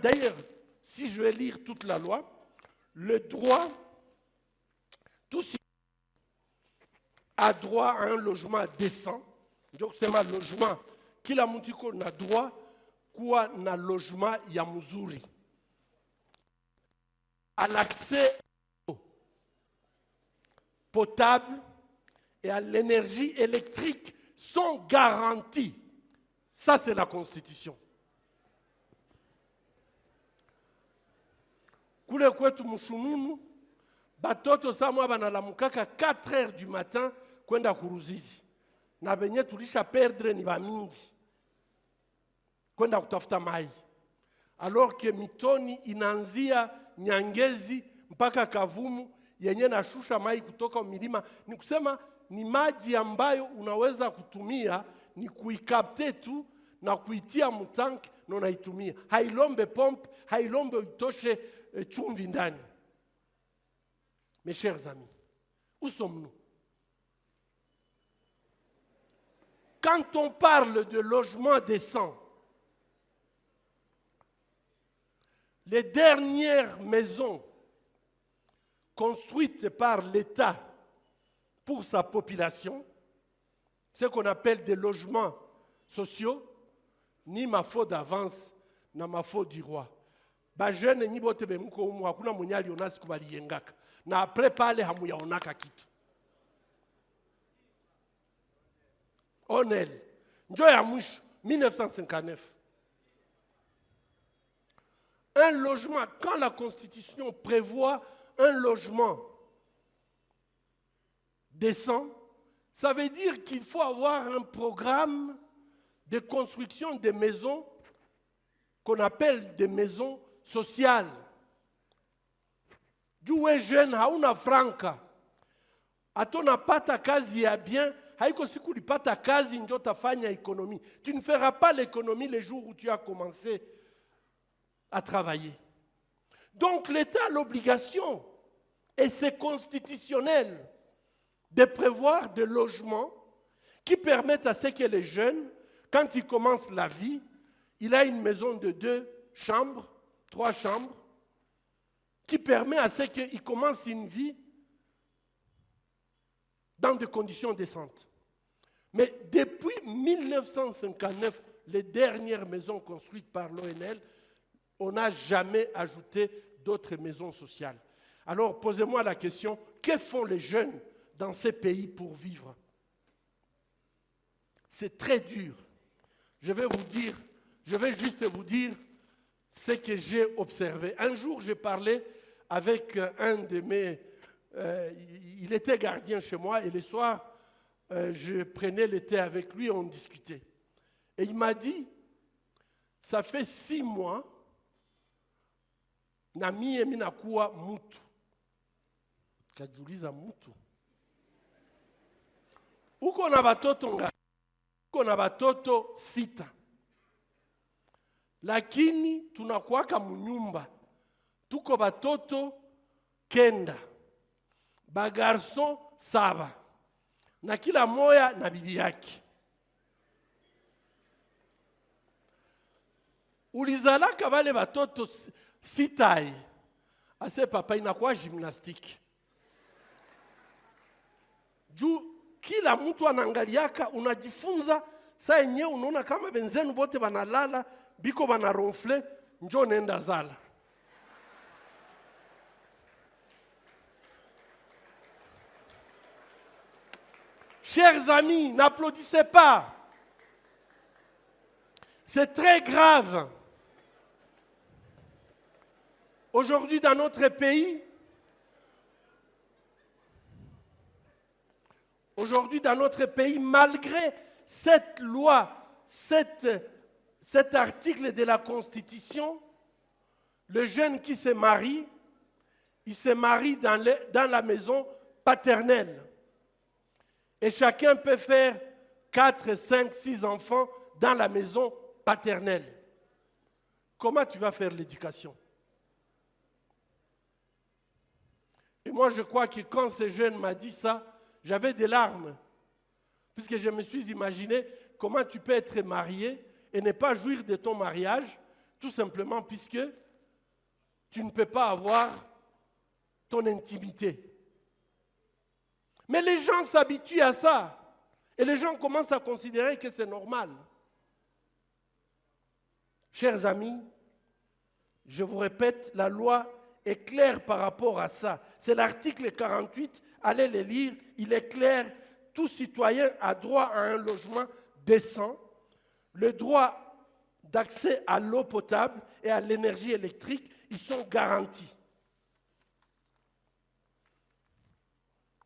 D'ailleurs, si je vais lire toute la loi, le droit, tout citoyen a droit à un logement décent. Donc c'est un logement. Kila mutiko na droit kuwa na logement ya mzuri. À l'accès potable et à l'énergie électrique sont garantis. Ça, c'est la Constitution. Kule kwetu Mushumunu, batoto samwa banalamukaka 4 heures du matin kwenda kuruzizi. Na benye tulisha perdre ni bamingi. Kwenda kutafuta mai. Alors que mitoni inaanzia Nyangezi mpaka Kavumu yenye nashusha mai kutoka milima. Ni kusema ni maji ambayo unaweza kutumia, ni kuikapte tu na kuitia mtank na unaitumia. Hailombe pompe, hailombe uitoshe chumvi ndani. Mes chers amis, où sommes-nous? Quand on parle de logement décent, les dernières maisons construites par l'État pour sa population, ce qu'on appelle des logements sociaux, ni ma faute d'avance, na ma faute du roi. Ba jeune ni bote be mko umu hakuna mwenye aliona siku baliyengaka. Na après pale hamuyaonaka kitu. Onel. Njo ya mwisho 1959. Un logement, quand la Constitution prévoit un logement décent, ça veut dire qu'il faut avoir un programme de construction de maisons qu'on appelle des maisons sociales. Juwe jeune hauna franka. Atona pata kazi ya bien, haiko siku lipata kazi njo tafanya économie. Tu ne feras pas l'économie le jour où tu as commencé à travailler. Donc l'État a l'obligation, et c'est constitutionnel, de prévoir des logements qui permettent à ce que les jeunes, quand ils commencent la vie, il a une maison de 2 chambres, 3 chambres, qui permet à ce qu'ils commencent une vie dans des conditions décentes. Mais depuis 1959, les dernières maisons construites par l'ONL, on n'a jamais ajouté d'autres maisons sociales. Alors, posez-moi la question, que font les jeunes dans ces pays pour vivre? C'est très dur. Je vais juste vous dire ce que j'ai observé. Un jour, j'ai parlé avec un de mes... il était gardien chez moi et le soir, je prenais le thé avec lui et on discutait. Et il m'a dit, ça fait 6 mois, na mie minakuwa mutu. Kajuliza mutu. Uko na batoto nga. Uko na batoto 6. Lakini tunakuwaka munyumba. Tuko batoto 9. Bagarson 7. Na kila moya na bibi yake. Ulizalaka bale batoto 6. Ase papa inakuwa gymnastique. Juu kila mtu anaangaliaka, unajifunza saa yenyewe unaona kama benzenu bote banalala, biko banaronfle, njo nenda zala. Chers amis, n'applaudissez pas. C'est très grave. Aujourd'hui, dans notre pays, malgré cette loi, cet article de la Constitution, le jeune qui se marie, il se marie dans la maison paternelle. Et chacun peut faire 4, 5, 6 enfants dans la maison paternelle. Comment tu vas faire l'éducation? Et moi, je crois que quand ce jeune m'a dit ça, j'avais des larmes. Puisque je me suis imaginé comment tu peux être marié et ne pas jouir de ton mariage, tout simplement puisque tu ne peux pas avoir ton intimité. Mais les gens s'habituent à ça. Et les gens commencent à considérer que c'est normal. Chers amis, je vous répète, la loi est claire par rapport à ça. C'est l'article 48, allez le lire, il est clair. Tout citoyen a droit à un logement décent, le droit d'accès à l'eau potable et à l'énergie électrique, ils sont garantis.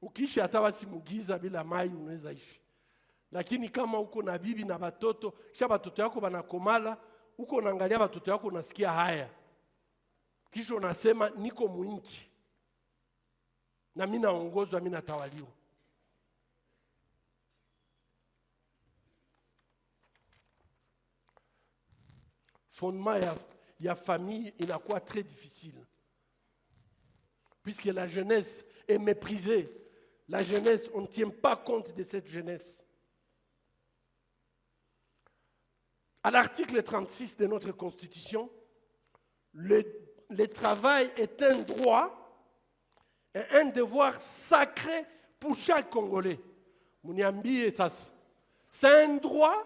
Ukiishi hata basi mugiza bila mai unaweza ishi. Lakini kama uko na bibi na batoto, kisha batoto yako banakomala, uko unaangalia batoto yako unasikia haya. Kisha unasema niko muinchi. Na mimi naongozwa, mimi natawaliwa. Fondement ya famille inakuwa très difficile. Puisque la jeunesse est méprisée. La jeunesse, on ne tient pas compte de cette jeunesse. À l'article 36 de notre Constitution, le travail est un droit et un devoir sacré pour chaque Congolais. Mouniambi et ça. C'est un droit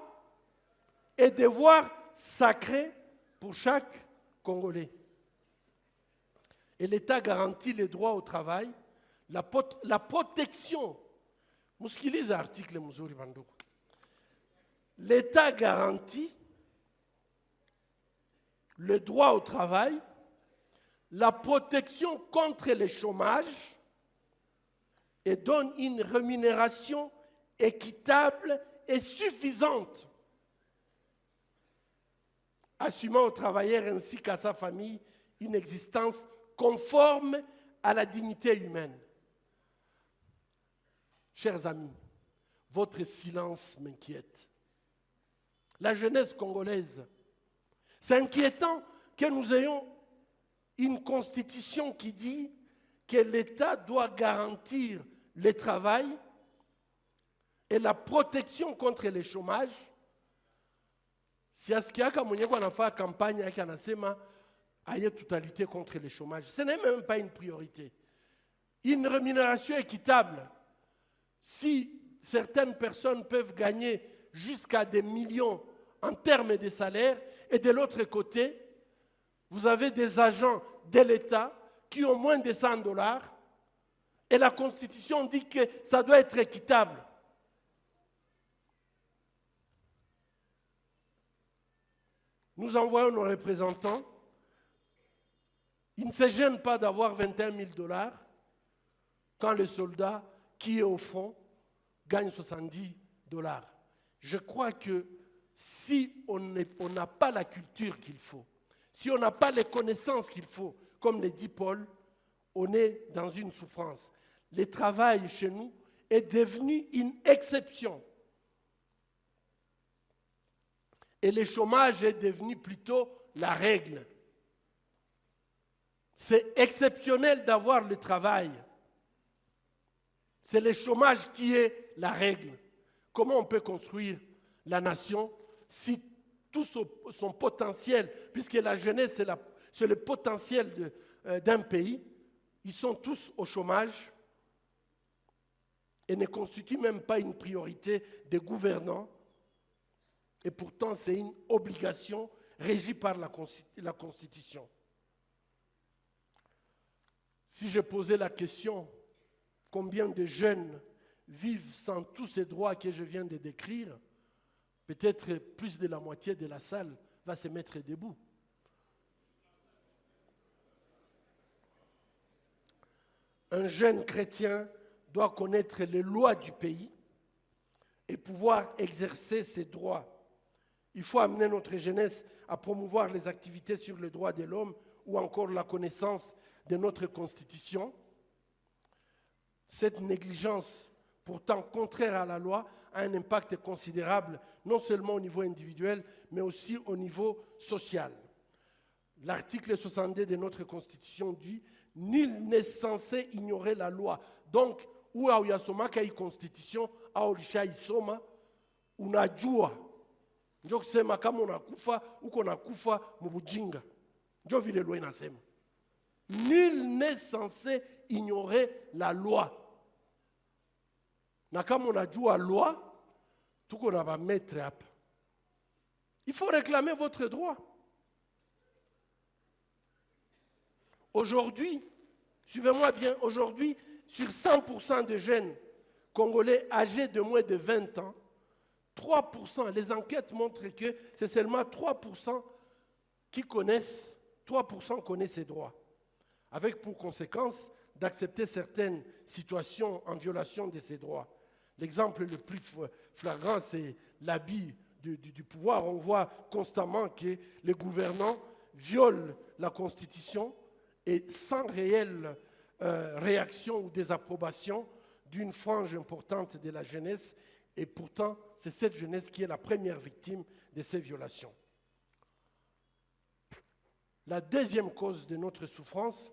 et devoir sacré pour chaque Congolais. Et l'État garantit les droits au travail, la protection. Muskiliza article mzuri banduku. L'État garantit le droit au travail, la protection contre le chômage et donne une rémunération équitable et suffisante, assumant au travailleur ainsi qu'à sa famille une existence conforme à la dignité humaine. Chers amis, votre silence m'inquiète. La jeunesse congolaise, c'est inquiétant que nous ayons une constitution qui dit que l'État doit garantir le travail et la protection contre le chômage. Si asikiaka mwenyewe anafanya kampanya yake anasema aye totalité contre le chômage. Ce n'est même pas une priorité. Une rémunération équitable. Si certaines personnes peuvent gagner jusqu'à des millions en termes de salaire, et de l'autre côté, vous avez des agents de l'État qui ont moins de $100, et la Constitution dit que ça doit être équitable. Nous envoyons nos représentants. Ils ne se gênent pas d'avoir $21,000 quand le soldat qui est au front gagne $70. Je crois que si on n'a pas la culture qu'il faut, si on n'a pas les connaissances qu'il faut, comme le dit Paul, on est dans une souffrance. Le travail chez nous est devenu une exception. Et le chômage est devenu plutôt la règle. C'est exceptionnel d'avoir le travail. C'est le chômage qui est la règle. Comment on peut construire la nation si tout son potentiel, puisque la jeunesse c'est le potentiel d'un pays, ils sont tous au chômage et ne constituent même pas une priorité des gouvernants. Et pourtant, c'est une obligation régie par la Constitution. Si je posais la question, combien de jeunes vivent sans tous ces droits que je viens de décrire, peut-être plus de la moitié de la salle va se mettre debout. Un jeune chrétien doit connaître les lois du pays et pouvoir exercer ses droits. Il faut amener notre jeunesse à promouvoir les activités sur les droits de l'homme ou encore la connaissance de notre Constitution. Cette négligence, pourtant contraire à la loi, a un impact considérable, non seulement au niveau individuel, mais aussi au niveau social. L'article 62 de notre Constitution dit « Nul n'est censé ignorer la loi ». Donc, où il y a une constitution, il isoma, unajua. Ndio kusema kama unakufa, uko nakufa mubujinga. Ndio vile loi inasema. Nul n'est censé ignorer la loi. Na kama unajua loi, tuko na ba maître hapa. Il faut réclamer votre droit. Aujourd'hui, suivez-moi bien, aujourd'hui, sur 100% de jeunes Congolais âgés de moins de 20 ans, 3%, les enquêtes montrent que c'est seulement 3% qui connaissent, 3% connaissent ces droits. Avec pour conséquence d'accepter certaines situations en violation de ses droits. L'exemple le plus flagrant, c'est l'abus du pouvoir. On voit constamment que les gouvernants violent la Constitution et sans réelle réaction ou désapprobation d'une frange importante de la jeunesse. Et pourtant, c'est cette jeunesse qui est la première victime de ces violations. La deuxième cause de notre souffrance,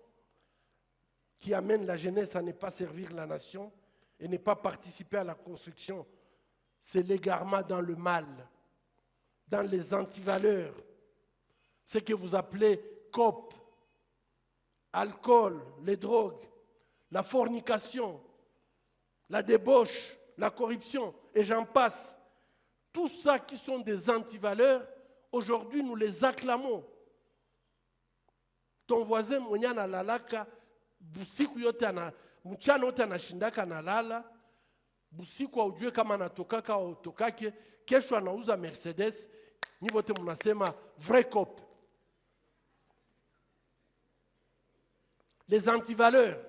qui amène la jeunesse à ne pas servir la nation et ne pas participer à la construction, c'est l'égarement dans le mal, dans les antivaleurs, ce que vous appelez COP, alcool, les drogues, la fornication, la débauche, la corruption, et j'en passe. Tout ça qui sont des antivaleurs, aujourd'hui nous les acclamons. Ton voisin mwenye analalaka busiku yote mchana yote anashindaka analala, busiku haujue kama anatokaka au tokake, kesho anauza Mercedes, nyi wote mnasema vrai cop. Les antivaleurs.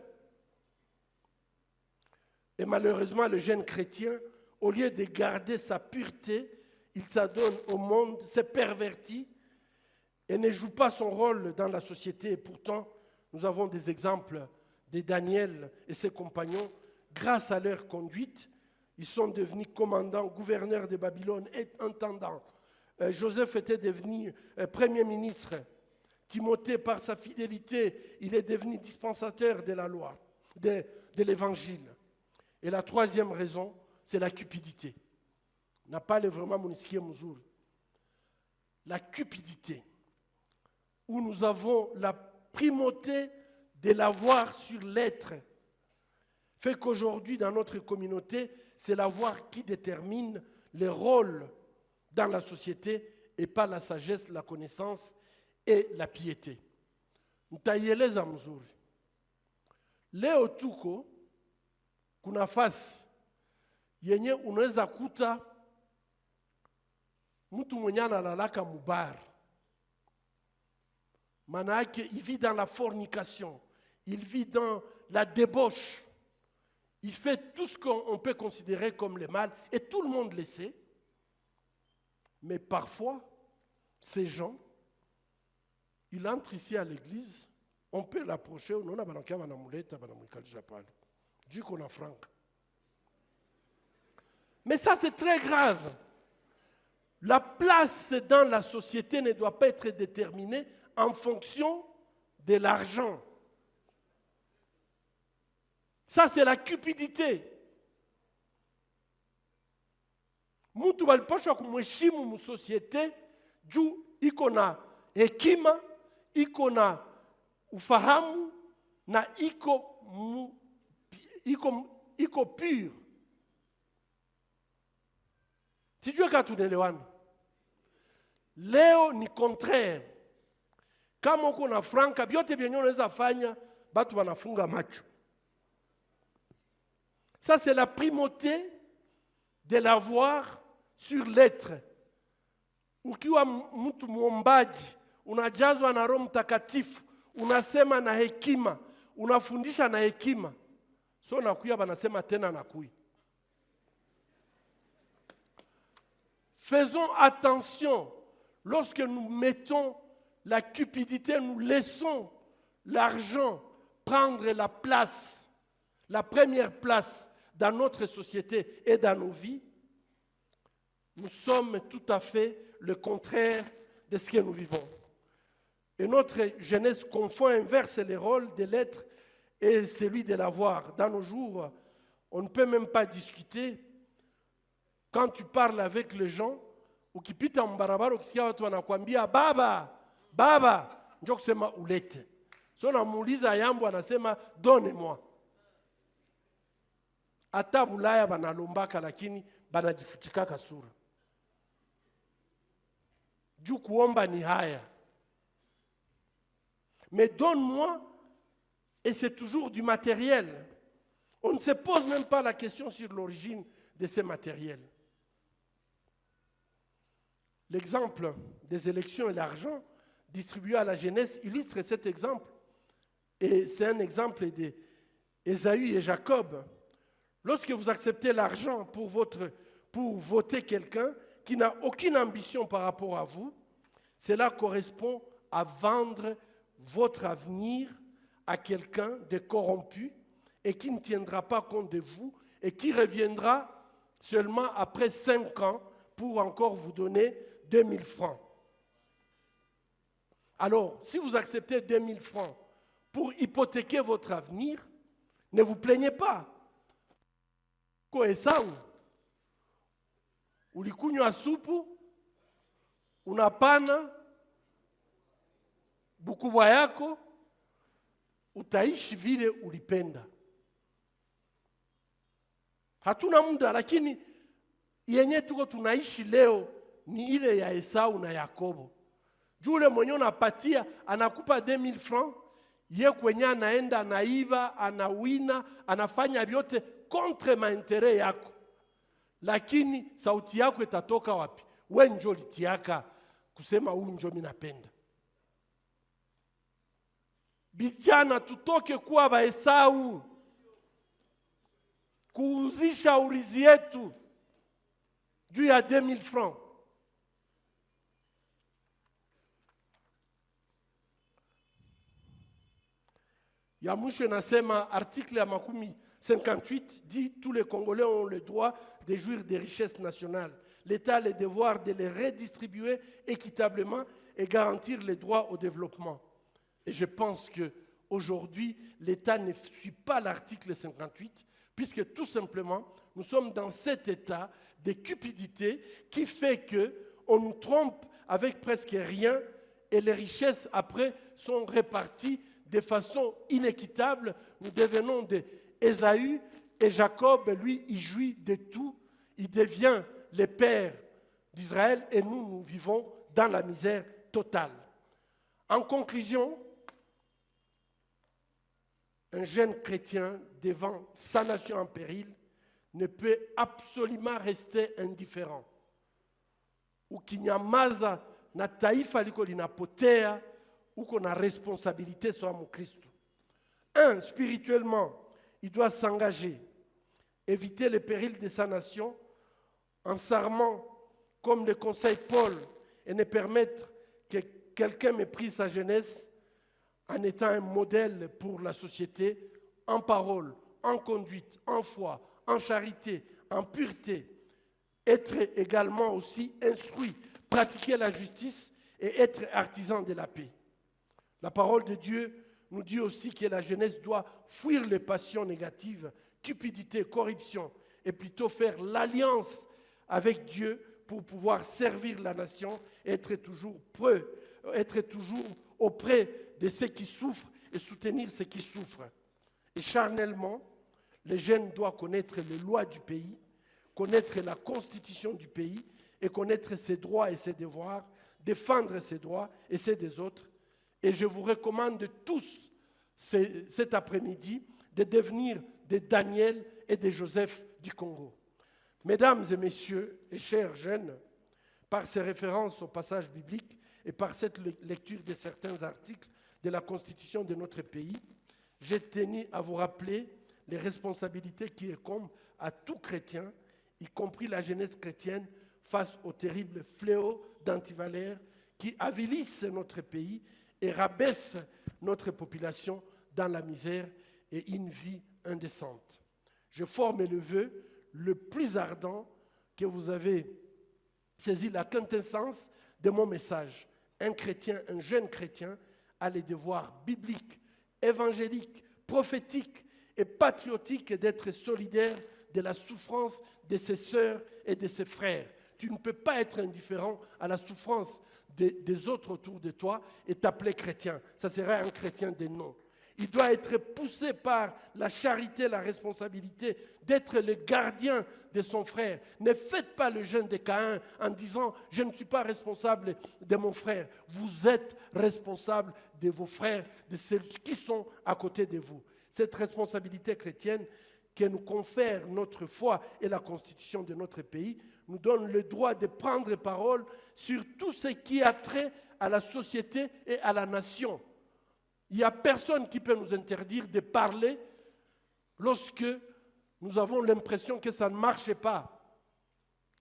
Et malheureusement, le jeune chrétien, au lieu de garder sa pureté, il s'adonne au monde, se pervertit et ne joue pas son rôle dans la société. Et pourtant, nous avons des exemples de Daniel et ses compagnons. Grâce à leur conduite, ils sont devenus commandants, gouverneurs de Babylone et intendants. Joseph était devenu premier ministre. Timothée, par sa fidélité, il est devenu dispensateur de la loi, de l'évangile. Et la troisième raison, c'est la cupidité. N'a pas vraiment monisqué Mouzour. La cupidité, où nous avons la primauté de l'avoir sur l'être, fait qu'aujourd'hui, dans notre communauté, c'est l'avoir qui détermine les rôles dans la société et pas la sagesse, la connaissance et la piété. Mtaieleza mzuri. Leo tuko kuna nafasi yenye unaweza kuta mtu mwenye analalaka mubar. Maana yake, il vit dans la fornication, il vit dans la débauche. Il fait tout ce qu'on peut considérer comme le mal et tout le monde le sait. Mais parfois, ces gens, ils entrent ici à l'église, on peut l'approcher, on a banankia banamuleta banamukalisha pale. Dieu qu'on a franc. Mais ça, c'est très grave. La place dans la société ne doit pas être déterminée en fonction de l'argent. Ça, c'est la cupidité. Mtu walipashwa kumheshimu musosiete juu iko na hekima, iko na ufahamu na iko pure. Sijue kama tunaelewana. Leo ni contraire. Kama uko na franka, vyote vyenye unaweza fanya, batu wanafunga macho. Ça, c'est la primauté de l'avoir sur l'être. Ukiwa mtu muombaji, unajazwa na Roho Mtakatifu, unasema na hekima, unafundisha na hekima. So nakuya banasema tena nakui. Faisons attention lorsque nous mettons la cupidité, nous laissons l'argent prendre la place, la première place dans notre société et dans nos vies. Nous sommes tout à fait le contraire de ce que nous vivons. Et notre jeunesse confond, inverse les rôles de l'être et celui de l'avoir. Dans nos jours, on ne peut même pas discuter. Quand tu parles avec les gens, ukipita mbarabara ukisikia watu wanakuambia baba, baba, njoo kusema ulete. So namuuliza yambo anasema donne-moi. Hata Bulaya banalombaka lakini banajifutikaka sura. Juu kuomba ni haya. Mais donne-moi, et c'est toujours du matériel. On ne se pose même pas la question sur l'origine de ces matériels. L'exemple des élections et l'argent distribué à la jeunesse illustre cet exemple. Et c'est un exemple Ésaü et Jacob, lorsque vous acceptez l'argent pour voter quelqu'un qui n'a aucune ambition par rapport à vous, cela correspond à vendre votre avenir à quelqu'un de corrompu et qui ne tiendra pas compte de vous et qui reviendra seulement après 5 ans pour encore vous donner 2000 francs. Alors, si vous acceptez 2000 francs pour hypothéquer votre avenir, ne vous plaignez pas. Kwa Esau, ulikunywa supu, unapana bukubwa yako, utaishi vile ulipenda. Hatuna muda, lakini yenye tuko tunaishi leo ni ile ya Esau na Yakobo. Jule mwenye unapatia anakupa 2000 francs, ye kwenye anaenda anaiba, anawina, anafanya vyote contre maentere yako. Lakini sauti yako itatoka wapi? We njo litiaka kusema huyu njo mimi napenda. Vijana tutoke kuwa ba Esau, kuuzisha urizi yetu juu ya 2000 francs. Ya mwisho inasema article ya 58 dit tous les Congolais ont le droit de jouir des richesses nationales. L'État a le devoir de les redistribuer équitablement et garantir les droits au développement. Et je pense qu'aujourd'hui, l'État ne suit pas l'article 58, puisque tout simplement, nous sommes dans cet état de cupidité qui fait qu'on nous trompe avec presque rien et les richesses après sont réparties de façon inéquitable. Nous devenons des Ésaü et Jacob, lui, il jouit de tout. Il devient le père d'Israël et nous vivons dans la misère totale. En conclusion, un jeune chrétien devant sa nation en péril ne peut absolument rester indifférent. Ukinyamaza na taifa liko linapotea, uko na responsabilité sur Mkristo. Spirituellement, il doit s'engager, éviter les périls de sa nation en s'armant comme le conseille Paul et ne permettre que quelqu'un méprise sa jeunesse en étant un modèle pour la société, en parole, en conduite, en foi, en charité, en pureté. Être également aussi instruit, pratiquer la justice et être artisan de la paix. La parole de Dieu nous dit aussi que la jeunesse doit fuir les passions négatives, cupidité, corruption, et plutôt faire l'alliance avec Dieu pour pouvoir servir la nation et être toujours auprès de ceux qui souffrent et soutenir ceux qui souffrent. Et charnellement, les jeunes doivent connaître les lois du pays, connaître la constitution du pays et connaître ses droits et ses devoirs, défendre ses droits et ceux des autres. Et je vous recommande tous cet après-midi de devenir des Daniel et des Joseph du Congo. Mesdames et messieurs et chers jeunes, par ces références au passage biblique et par cette lecture de certains articles de la Constitution de notre pays, j'ai tenu à vous rappeler les responsabilités qui incombent à tout chrétien, y compris la jeunesse chrétienne, face au terrible fléau d'antivaleurs qui avilissent notre pays et rabaissent notre population dans la misère et une vie indécente. Je forme le vœu le plus ardent que vous avez saisi la quintessence de mon message. Un chrétien, un jeune chrétien, a les devoirs bibliques, évangéliques, prophétiques et patriotiques d'être solidaire de la souffrance de ses sœurs et de ses frères. Tu ne peux pas être indifférent à la souffrance des autres autour de toi et t'appeler chrétien. Ça serait un chrétien de nom. Il doit être poussé par la charité, la responsabilité d'être le gardien de son frère. Ne faites pas le jeûne de Caïn en disant « je ne suis pas responsable de mon frère ». Vous êtes responsable de vos frères, de ceux qui sont à côté de vous. Cette responsabilité chrétienne que nous confère notre foi et la constitution de notre pays nous donne le droit de prendre parole sur tout ce qui a trait à la société et à la nation. Il n'y a personne qui peut nous interdire de parler lorsque nous avons l'impression que ça ne marche pas,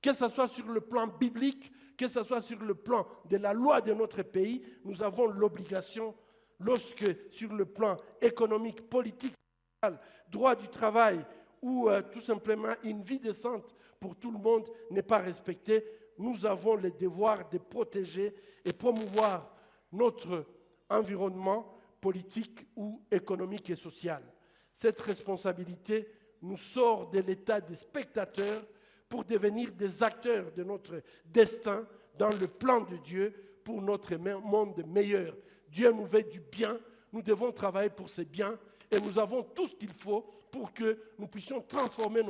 que ce soit sur le plan biblique, que ce soit sur le plan de la loi de notre pays, nous avons l'obligation, lorsque sur le plan économique, politique, social, droit du travail ou tout simplement une vie décente pour tout le monde n'est pas respectée, nous avons le devoir de protéger et promouvoir notre environnement politique ou économique et social. Cette responsabilité nous sort de l'état de spectateurs pour devenir des acteurs de notre destin dans le plan de Dieu pour notre monde meilleur. Dieu nous veut du bien, nous devons travailler pour ce bien et nous avons tout ce qu'il faut pour que nous puissions transformer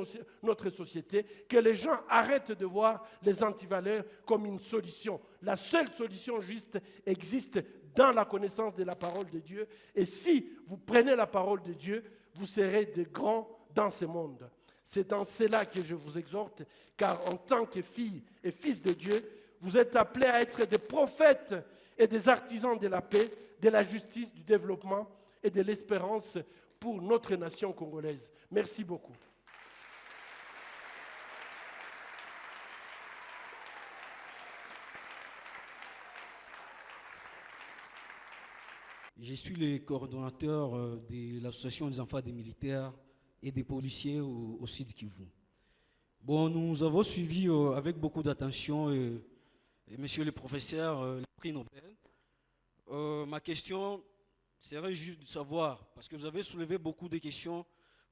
notre société, que les gens arrêtent de voir les antivaleurs comme une solution. La seule solution juste existe dans la connaissance de la parole de Dieu. Et si vous prenez la parole de Dieu, vous serez de grands dans ce monde. C'est dans cela que je vous exhorte, car en tant que filles et fils de Dieu, vous êtes appelés à être des prophètes et des artisans de la paix, de la justice, du développement et de l'espérance pour notre nation congolaise. Merci beaucoup. Je suis le coordonnateur de l'association des enfants des militaires et des policiers au Sud Kivu. Bon, nous avons suivi avec beaucoup d'attention, monsieur le professeur, le prix Nobel. Ma question serait juste de savoir, parce que vous avez soulevé beaucoup de questions,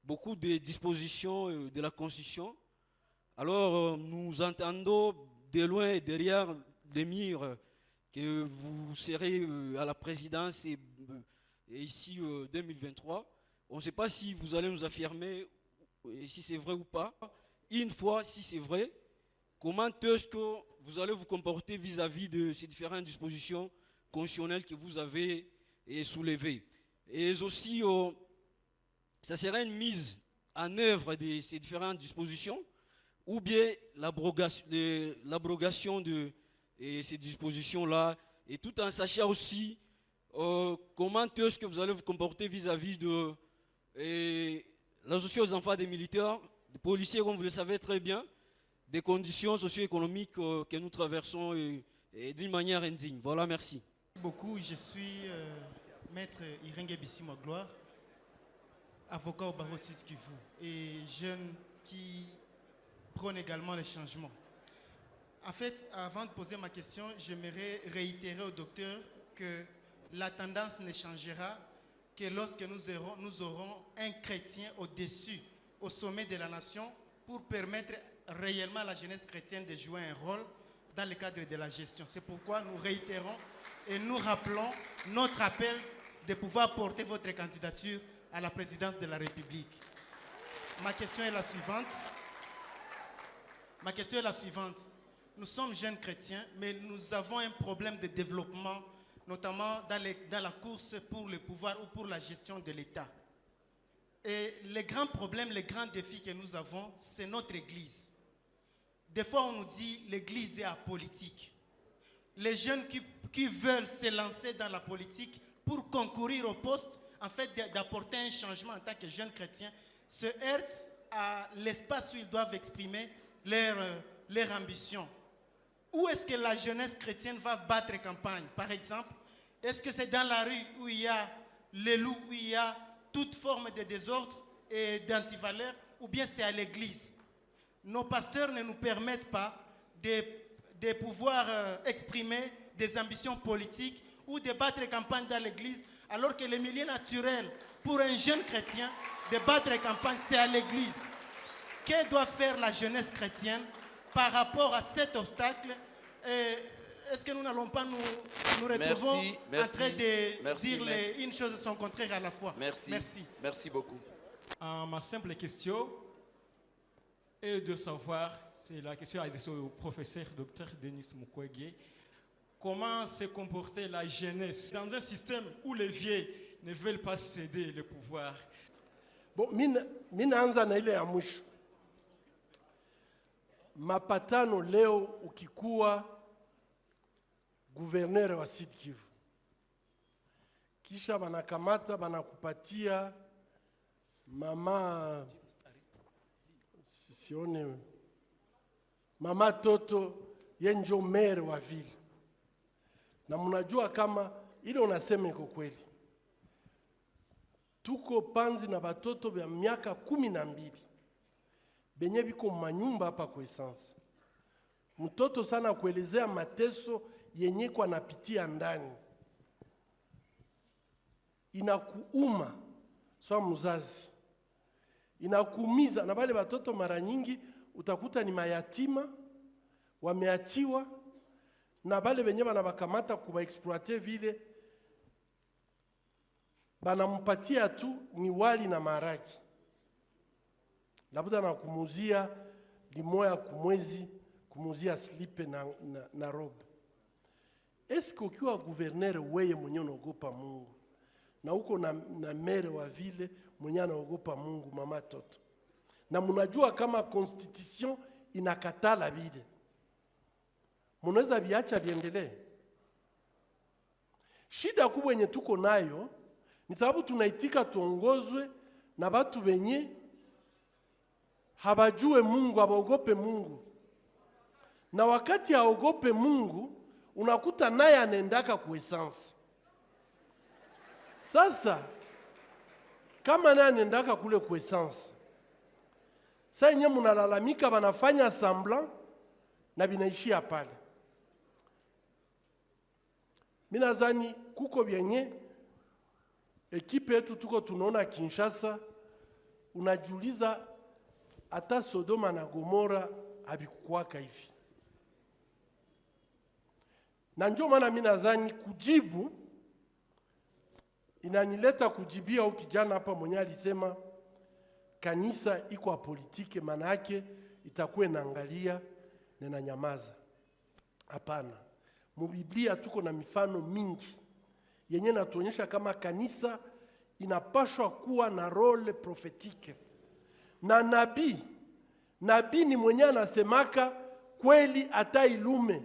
beaucoup de dispositions de la Constitution. Alors, nous entendons de loin et derrière des murs que vous serez à la présidence et ici 2023. On ne sait pas si vous allez nous affirmer si c'est vrai ou pas. Une fois, si c'est vrai, comment est-ce que vous allez vous comporter vis-à-vis de ces différentes dispositions constitutionnelles que vous avez soulevées? Et aussi, ça serait une mise en œuvre de ces différentes dispositions ou bien l'abrogation de ces dispositions-là, et tout en sachant aussi comment est-ce que vous allez vous comporter vis-à-vis de l'association des enfants des militaires, des policiers, comme vous le savez très bien, des conditions socio-économiques que nous traversons d'une manière indigne. Voilà, merci. Merci beaucoup. Je suis maître Irenge Bissimo Gloire, avocat au barreau de Sud Kivu et jeune qui prône également les changements. En fait, avant de poser ma question, j'aimerais réitérer au docteur que la tendance ne changera que lorsque nous aurons un chrétien au-dessus, au sommet de la nation, pour permettre réellement à la jeunesse chrétienne de jouer un rôle dans le cadre de la gestion. C'est pourquoi nous réitérons et nous rappelons notre appel de pouvoir porter votre candidature à la présidence de la République. Ma question est la suivante. Nous sommes jeunes chrétiens, mais nous avons un problème de développement, notamment dans la course pour le pouvoir ou pour la gestion de l'État. Et les grands problèmes, les grands défis que nous avons, c'est notre Église. Des fois, on nous dit l'Église est apolitique. Les jeunes qui veulent se lancer dans la politique pour concourir au poste, en fait, d'apporter un changement en tant que jeunes chrétiens, se heurtent à l'espace où ils doivent exprimer leur ambition. Où est-ce que la jeunesse chrétienne va battre campagne? Par exemple, est-ce que c'est dans la rue où il y a les loups, où il y a toute forme de désordre et d'antivaleurs, ou bien c'est à l'église? Nos pasteurs ne nous permettent pas de pouvoir exprimer des ambitions politiques ou de battre campagne dans l'église, alors que le milieu naturel pour un jeune chrétien de battre campagne, c'est à l'église. Que doit faire la jeunesse chrétienne par rapport à cet obstacle? Est-ce que nous n'allons pas nous retrouver en train de dire une chose et son contraire à la fois? Merci beaucoup. Ma simple question est de savoir, c'est la question adressée au professeur Dr Denis Mukwege, comment se comporter la jeunesse dans un système où les vieux ne veulent pas céder le pouvoir? Bon, minaanza na ile ya mwisho. Mapatano leo ukikuwa gouverneur wa Sud Kivu, kisha banakamata banakupatia Mama sione Mama Toto yenjo maire wa vile. Na mnajua kama ile unasema iko kweli. Tuko Panzi na batoto vya miaka 12 benye biko manyumba hapa kwa essence. Mtoto sana kuelezea mateso yenye kwa napitia ndani. Inakuuma sawa mzazi. Inakuumiza na wale watoto mara nyingi utakuta ni mayatima wameachiwa na wale wenye wanabakamata kuba exploiter vile banampatia tu ni wali na maharagi. Labda na kumuzia limoya kumwezi kumuzia slipe na robe. Eske ukiwa gouverneur weye mwenye unaogopa Mungu na uko na mere wa vile mwenye anaogopa Mungu Mama Toto, na mnajua kama constitution inakatala vile, mnaweza biacha viendelee? Shida kubwa yenye tuko nayo ni sababu tunaitika tuongozwe na watu wenye habajue Mungu, habaogope Mungu. Na wakati haogope Mungu, unakuta naye anaendaka kwa essence. Sasa kama naye anaendaka kule kwa essence, sasa yenyewe mnalalamika wanafanya semblant na binaishia pale. Mimi nadhani kuko vyenye ekipe yetu tuko tunaona Kinshasa, unajiuliza hata Sodoma na Gomora habikukwaka hivi. Na ndio maana mimi nadhani kujibu inanileta kujibia au kijana hapa mwenye alisema kanisa iko politike, maana yake itakuwa inaangalia na inanyamaza. Hapana. Mu Biblia tuko na mifano mingi yenye natuonyesha kama kanisa inapashwa kuwa na role prophetike. Na nabii ni mwenye anasemaka kweli hata ilume.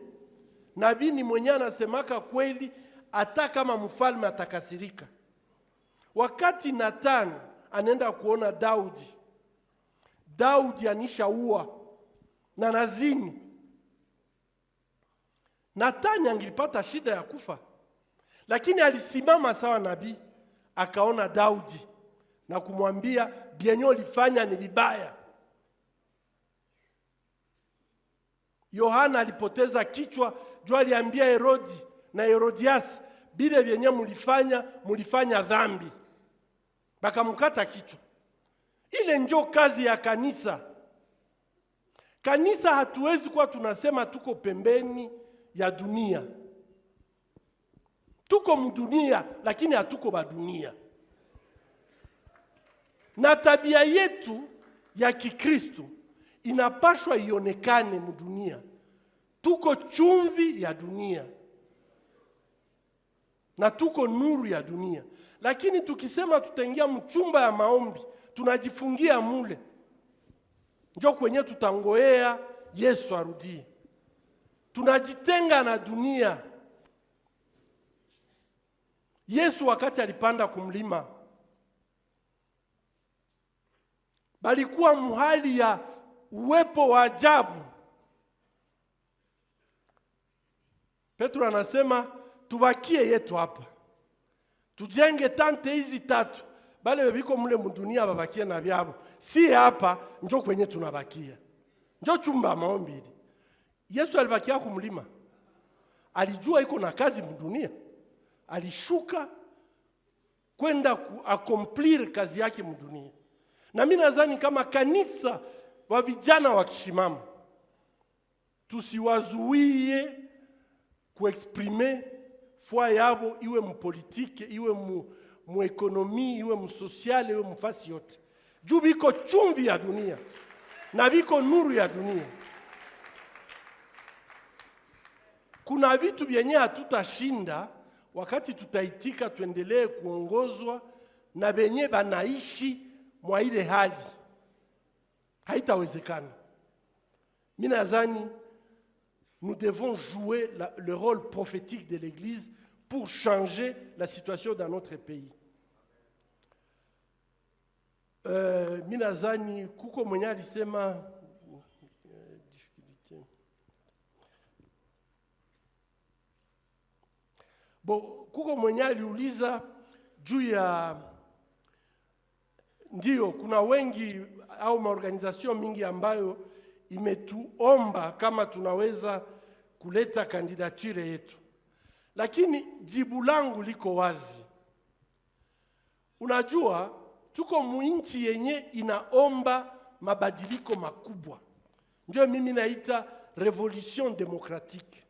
Nabii ni mwenye anasemaka kweli hata kama mfalme atakasirika. Wakati Nathan anaenda kuona Daudi anishaua na nazini, Nathan angilipata shida ya kufa, lakini alisimama sawa nabii, akaona Daudi na kumwambia bienyo lifanya ni vibaya. Yohana alipoteza kichwa, jua aliambia Herodi na Herodias, bile vyenye mulifanya dhambi. Bakamkata kichwa. Ile ndio kazi ya kanisa. Kanisa hatuwezi kuwa tunasema tuko pembeni ya dunia. Tuko mdunia lakini hatuko badunia. Na tabia yetu ya Kikristo inapashwa ionekane mdunia. Tuko chumvi ya dunia na tuko nuru ya dunia. Lakini tukisema tutaingia mchumba ya maombi, tunajifungia mule, njoo kwenye tutangoea Yesu arudie. Tunajitenga na dunia. Yesu wakati alipanda kumlima, balikuwa muhali ya uwepo wa ajabu. Petro anasema tubakie yetu hapa, tujenge tante hizi 3, bale bebiko mule mudunia babakie na byabo. Si hapa njoo kwenye tunabakia, njoo chumba maombi. Yesu alibakia kumlima, alijua iko na kazi mudunia, alishuka kwenda kuakomplir kazi yake mudunia. Na mimi nadhani kama kanisa wa vijana wakishimama, tusiwazuie kuexprimer foi yabo, iwe mpolitike, iwe mu ekonomi, iwe msocial, iwe mfasi yote. Juu biko chumvi ya dunia na biko nuru ya dunia. Kuna vitu vyenye hatutashinda wakati tutaitika tuendelee kuongozwa na benye banaishi mwa ile hali. Haitawezekana. Mimi nadhani nous devons jouer le rôle prophétique de l'Église pour changer la situation dans notre pays. Minazani kuko mwenye alisema kuko mwenye aliuliza juu ya ndio kuna wengi au maorganization mingi ambayo imetuomba kama tunaweza kuleta kandidature yetu, lakini jibu langu liko wazi. Unajua tuko mwinchi yenye inaomba mabadiliko makubwa, ndio mimi naita revolution démocratique.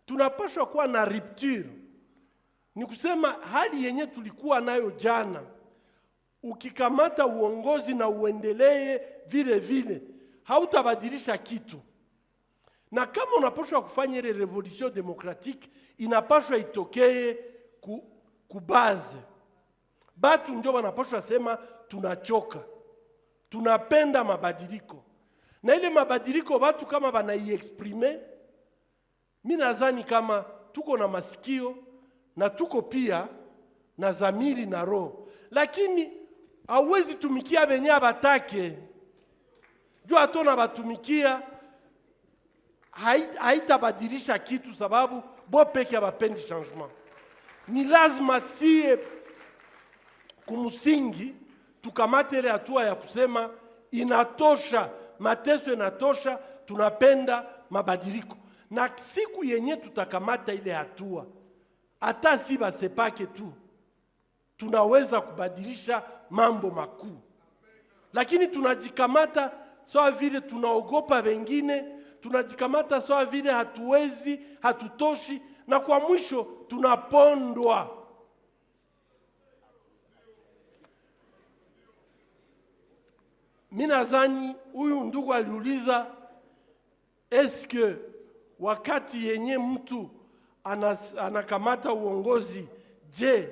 Tunapaswa kuwa na rupture, ni kusema hali yenye tulikuwa nayo jana, ukikamata uongozi na uendelee vile vile, hautabadilisha kitu. Na kama unapaswa kufanya ile revolution démocratique, inapaswa itokee kubaze. Batu ndio wanapaswa sema tunachoka, tunapenda mabadiliko. Na ile mabadiliko watu kama wanaiexprime, mimi nadhani kama tuko na masikio na tuko pia na zamiri na roho, lakini hauwezi tumikia benye abatake. Jua atona batumikia haitabadilisha kitu, sababu bo peke abapendi changement. Ni lazima tsie kumusingi tukamate ile hatua ya kusema inatosha, mateso inatosha, tunapenda mabadiliko. Na siku yenye tutakamata ile hatua, hata si basepake tu, tunaweza kubadilisha mambo makuu. Lakini tunajikamata sawa vile tunaogopa wengine, tunajikamata sawa vile hatuwezi, hatutoshi, na kwa mwisho tunapondwa. Mimi nadhani huyu ndugu aliuliza eske wakati yenye mtu anakamata uongozi, je,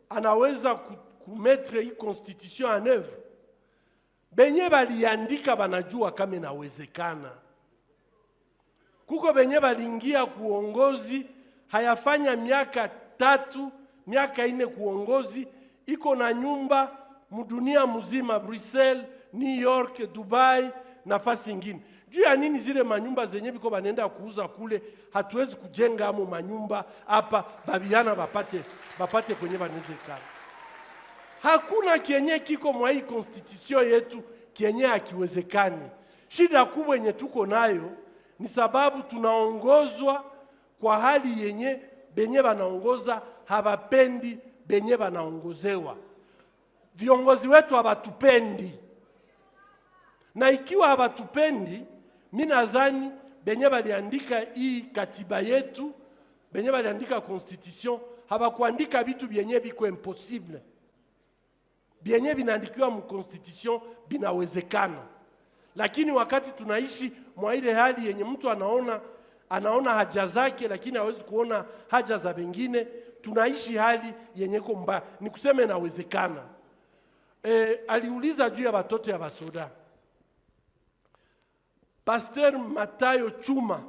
anaweza kumetre hii constitution en œuvre? Benye baliandika banajua kama inawezekana. Kuko benye baliingia kuongozi hayafanya miaka 3, miaka 4 kuongozi, iko na nyumba mudunia mzima, Bruxelles, New York, Dubai, nafasi nyingine. Juu ya nini zile manyumba zenye biko banenda kuuza kule, hatuwezi kujenga amo manyumba hapa babiana bapate kwenye banezekana? Hakuna kienye kiko mwa hii constitution yetu kienye hakiwezekani. Shida kubwa yenye tuko nayo ni sababu tunaongozwa kwa hali yenye benye banaongoza habapendi benye banaongozewa. Viongozi wetu habatupendi. Na ikiwa habatupendi, mimi nadhani benye baliandika hii katiba yetu, benye baliandika constitution, habakuandika vitu byenye biko impossible. Byenye binaandikiwa mu constitution binawezekana. Lakini wakati tunaishi mwa ile hali yenye mtu anaona haja zake lakini hawezi kuona haja za wengine, tunaishi hali yenye mbaya. Ni kusema inawezekana. Aliuliza juu ya watoto ya basoda. Pasteur Matayo Chuma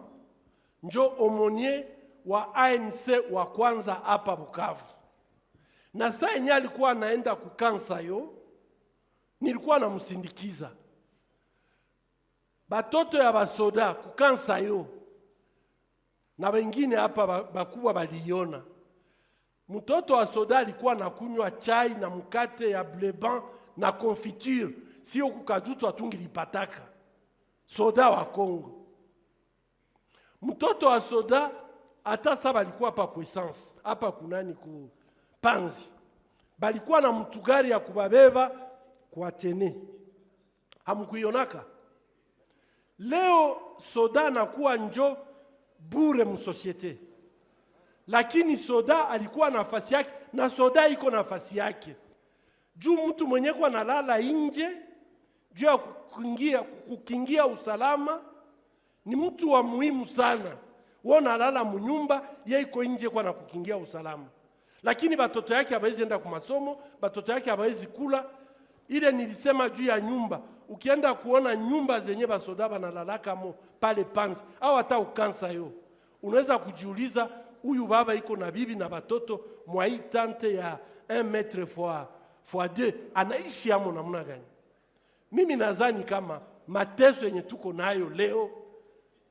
njo omonie wa ANC wa kwanza hapa Bukavu. Na saa yenye alikuwa anaenda kukansa yo, nilikuwa namsindikiza. Batoto ya basoda kukansa yo, na wengine hapa bakubwa baliona. Mtoto wa soda alikuwa anakunywa chai na mkate ya bleban na confiture, sio kukadutu atungilipataka. Soda wa Kongo. Mtoto wa soda hata saba alikuwa hapa kwa essence, hapa kunani ku Panzi. Balikuwa na mtugari ya kubabeba kwa tene. Hamkuionaka? Leo soda nakuwa njo bure msosiete. Lakini soda alikuwa nafasi yake, na soda iko nafasi yake. Juu mtu mwenye kwa nalala nje, juu ya kukingia usalama, ni mtu wa muhimu sana. Wao nalala munyumba, yeye iko nje kwa na kukingia usalama. Lakini batoto yake hawezi enda kwa masomo, batoto yake hawezi kula. Ile nilisema juu ya nyumba. Ukienda kuona nyumba zenye basoda banalalaka mo pale Panzi au hata ukansa yo, unaweza kujiuliza huyu baba iko na bibi na batoto mwa hii tante ya 1 metre fois 2 anaishi amo namna gani? Mimi nadhani kama mateso yenye tuko nayo leo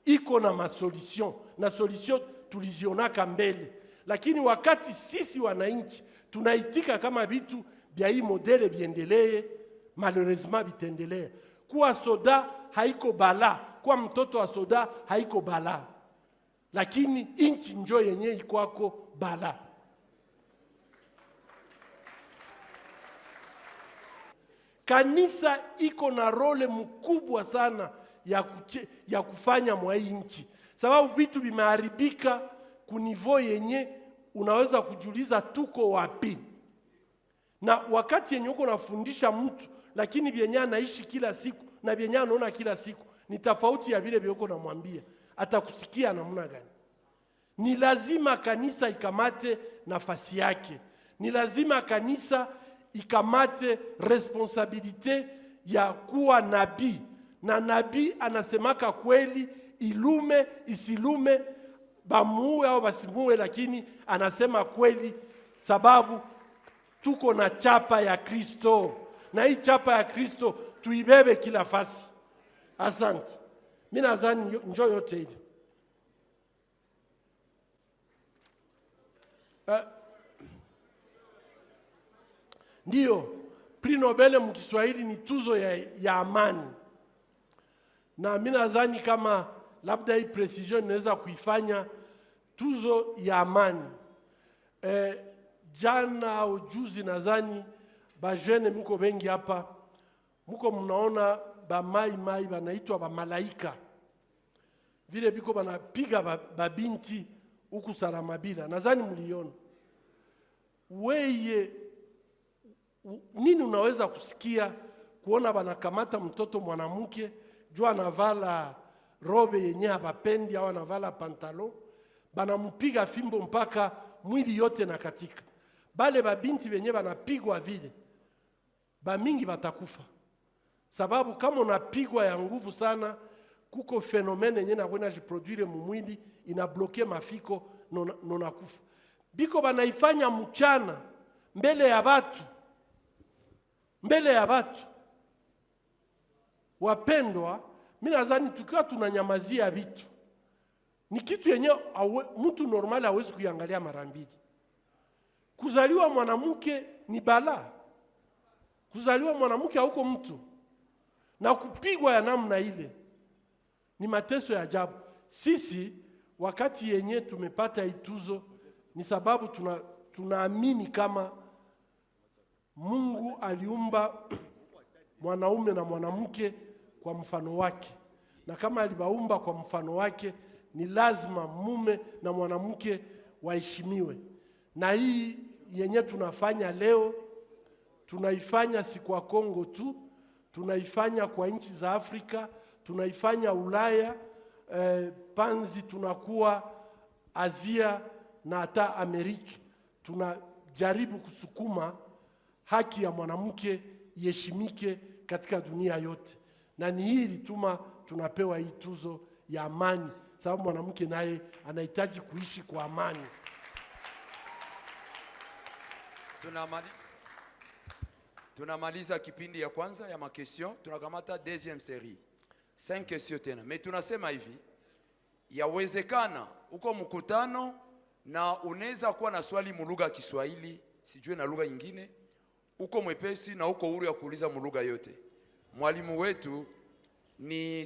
iko na masolution, na solution tulizionaka mbele, lakini wakati sisi wananchi tunaitika kama vitu vya hii modele viendelee, malheureusement vitendelee. Kuwa soda haiko bala, kuwa mtoto wa soda haiko bala, lakini inchi njo yenye ikwako bala. Kanisa iko na role mkubwa sana ya kufanya mwa hii nchi, sababu vitu vimeharibika kunivo yenye unaweza kujiuliza tuko wapi. Na wakati yenye uko nafundisha mtu, lakini vyenye anaishi kila siku na vyenye anaona kila siku ni tofauti ya vile vyoko namwambia, atakusikia namna gani? Ni lazima kanisa ikamate nafasi yake. Ni lazima kanisa ikamate responsabilite ya kuwa nabii. Na nabii anasemaka kweli, ilume isilume, bamuue au basimuue, lakini anasema kweli, sababu tuko na chapa ya Kristo. Na hii chapa ya Kristo tuibebe kila fasi. Asante. Mimi nadhani njoo yote hili. Ndio, Prix Nobel mkiswahili ni tuzo ya amani. Na mimi nadhani kama labda hii precision inaweza kuifanya tuzo ya amani. Jana au juzi nadhani bajene mko wengi hapa, mko mnaona ba mai banaitwa ba malaika. Vile biko banapiga babinti huku Saramabila. Nadhani mliona. Weye nini unaweza kusikia kuona banakamata mtoto mwanamke jua anavala robe yenye habapendi au anavala pantalon, banampiga fimbo mpaka mwili yote na katika. Bale babinti wenye banapigwa vile, bamingi batakufa. Sababu kama unapigwa ya nguvu sana, kuko fenomene yenye nakwenda jiproduire mumwili, inabloke mafiko, nona kufa. Biko banaifanya mchana, mbele ya batu. Mbele ya batu. Wapendwa, mimi nadhani tukiwa tunanyamazia vitu, ni kitu yenye mtu normali hawezi kuiangalia mara mbili. Kuzaliwa mwanamke ni bala. Kuzaliwa mwanamke hauko mtu. Na kupigwa ya namna ile ni mateso ya ajabu. Sisi wakati yenye tumepata ituzo ni sababu tunaamini kama Mungu aliumba mwanaume na mwanamke kwa mfano wake. Na kama alibaumba kwa mfano wake, ni lazima mume na mwanamke waheshimiwe. Na hii yenye tunafanya leo, tunaifanya si kwa Kongo tu, tunaifanya kwa nchi za Afrika, tunaifanya Ulaya, panzi tunakuwa Asia na hata Amerika. Tunajaribu kusukuma haki ya mwanamke iheshimike katika dunia yote. Na ni hii lituma tunapewa hii tuzo ya amani, sababu mwanamke naye anahitaji kuishi kwa amani. Tunamaliza kipindi ya kwanza ya makestion, tunakamata deuxième série. 5 questions tena. Mais tunasema hivi, yawezekana uko mkutano na unaweza kuwa na swali mulugha ya Kiswahili, sijue na lugha nyingine, uko mwepesi na uko huru ya kuuliza mulugha yote. Mwalimu wetu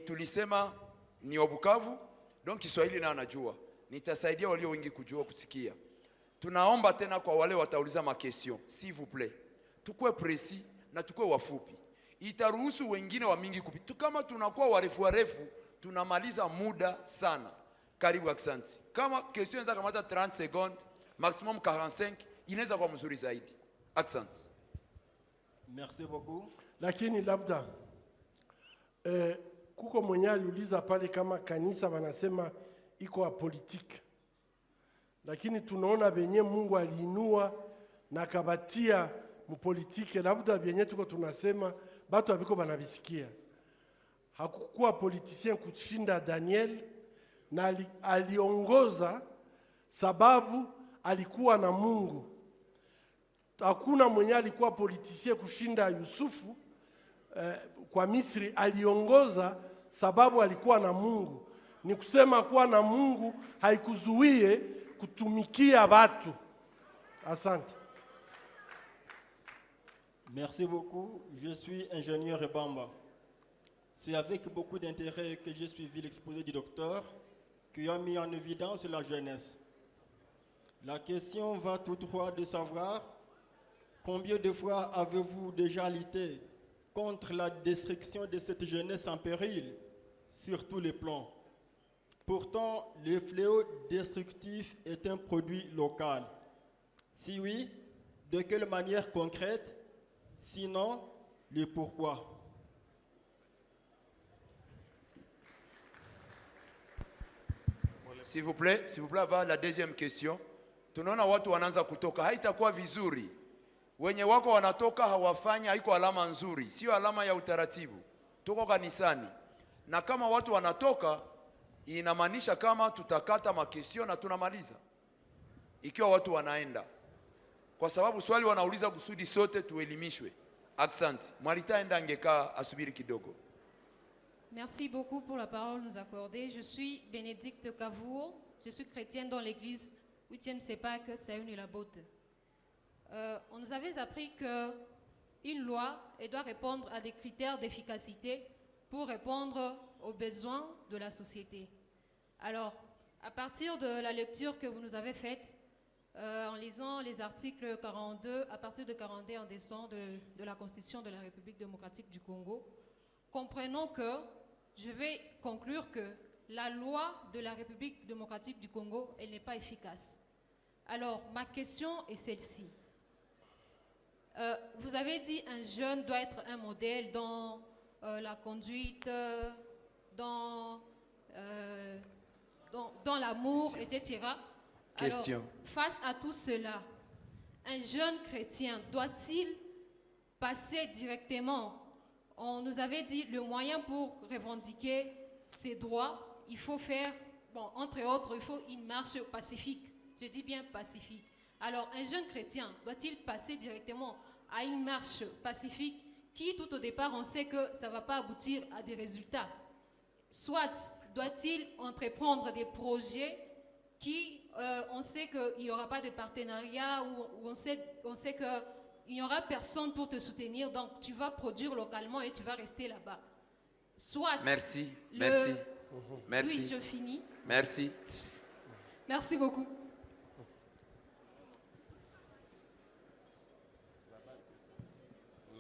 tulisema ni Obukavu, donc Kiswahili na anajua. Nitasaidia walio wengi kujua kusikia. Tunaomba tena kwa wale watauliza makestion, s'il vous plaît, tukue précis na tukue wafupi. Itaruhusu wengine wa mingi kupita. Kama tunakuwa warefu, tunamaliza muda sana. Karibu, asante. Kama question inaweza kamata 30 secondes, maximum 45, inaweza kuwa mzuri zaidi. Asante. Merci beaucoup. Lakini labda kuko mwenye aliuliza pale kama kanisa wanasema iko wa politiki. Lakini tunaona benye Mungu aliinua na kabatia mpolitike, labda benye tuko tunasema batu abiko banabisikia. Hakukuwa politicien kushinda Daniel, na aliongoza sababu alikuwa na Mungu. Hakuna mwenye alikuwa politicien kushinda Yusufu, kwa Misri aliongoza sababu alikuwa na Mungu. Ni kusema kuwa na Mungu haikuzuie kutumikia watu. Asante. Merci beaucoup. Je suis ingénieur Ebamba. C'est avec beaucoup d'intérêt que j'ai suivi l'exposé du docteur qui a mis en évidence la jeunesse. La question va toutefois de savoir combien de fois avez-vous déjà lutté contre la destruction de cette jeunesse en péril sur tous les plans. Pourtant, le fléau destructif est un produit local. Si oui, de quelle manière concrète? Sinon, le pourquoi. S'il vous plaît, va la deuxième question. Tunaona watu wanaanza kutoka, haitakuwa vizuri. Wenye wako wanatoka hawafanya, haiko alama nzuri, sio alama ya utaratibu. Tuko kanisani. Na kama watu wanatoka, inamaanisha kama tutakata makesio na tunamaliza. Ikiwa watu wanaenda. Kwa sababu swali wanauliza kusudi sote tuelimishwe. Asante. Marita enda angekaa asubiri kidogo. Merci beaucoup pour la parole nous accorder. Je suis Bénédicte Cavour. Je suis chrétienne dans l'église 8e CEPAC Sayoun-la-Botte. On nous avait appris qu'une loi doit répondre à des critères d'efficacité pour répondre aux besoins de la société. Alors, à partir de la lecture que vous nous avez faite, en lisant les articles 42, à partir de 42 en descend de la Constitution de la République démocratique du Congo, comprenons que je vais conclure que la loi de la République démocratique du Congo, elle n'est pas efficace. Alors, ma question est celle-ci. Vous avez dit qu'un jeune doit être un modèle dans la conduite, dans l'amour, etc. Question. Alors, face à tout cela, un jeune chrétien doit-il passer directement? On nous avait dit le moyen pour revendiquer ses droits, il faut faire, bon, entre autres, il faut une marche pacifique. Je dis bien pacifique. Alors, un jeune chrétien doit-il passer directement à une marche pacifique qui, tout au départ, on sait que ça ne va pas aboutir à des résultats? Soit doit-il entreprendre des projets qui, on sait qu'il n'y aura pas de partenariat ou on sait qu'il n'y aura personne pour te soutenir, donc tu vas produire localement et tu vas rester là-bas. Soit... Merci. Oui, je finis. Merci. Merci beaucoup.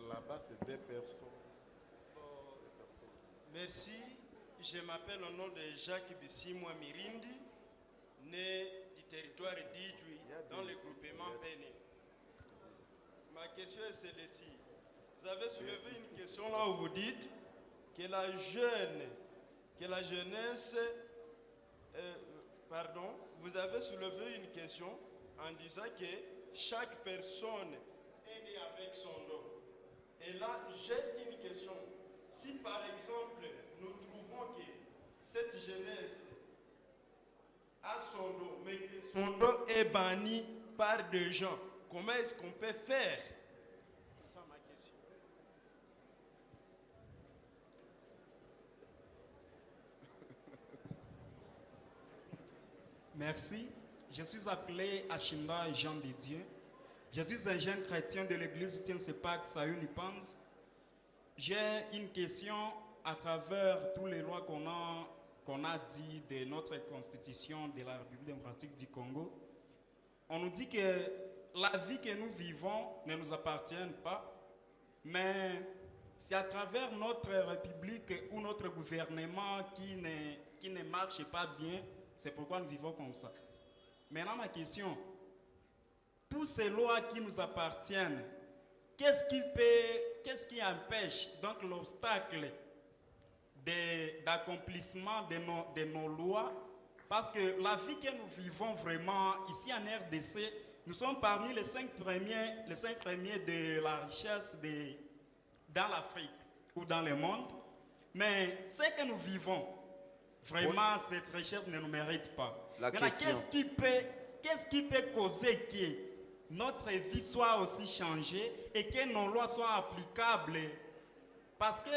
Là-bas, c'est des personnes. Merci. Je m'appelle au nom de Jacques Bissimwa Mirindi, né du territoire d'Idjoui, dans le groupement Bénin. Ma question est celle-ci. Vous avez soulevé une question là où vous dites que la jeunesse, vous avez soulevé une question en disant que chaque personne est née avec son don. Et là, j'ai une question. Si par exemple, nous trouvons que cette jeunesse a son don, mais que son don est banni par des gens, comment est-ce qu'on peut faire? C'est ça ma question. Merci. Je suis appelé Achinda Jean de Dieu. Je suis un jeune chrétien de l'église du CEPAC Sayoun-Ipans. J'ai une question à travers toutes les lois qu'on a dit de notre constitution de la République démocratique du Congo. On nous dit que la vie que nous vivons ne nous appartient pas, mais c'est à travers notre République ou notre gouvernement qui ne marche pas bien, c'est pourquoi nous vivons comme ça. Maintenant, ma question, toutes ces lois qui nous appartiennent, qu'est-ce qui empêche donc l'obstacle d'accomplissement de nos lois? Parce que la vie que nous vivons vraiment ici en RDC, nous sommes parmi les 5 premiers de la richesse dans l'Afrique ou dans le monde. Mais ce que nous vivons, vraiment, cette richesse ne nous mérite pas. Qu'est-ce qui peut causer que notre vie soit aussi changée et que nos lois soient applicables Parce que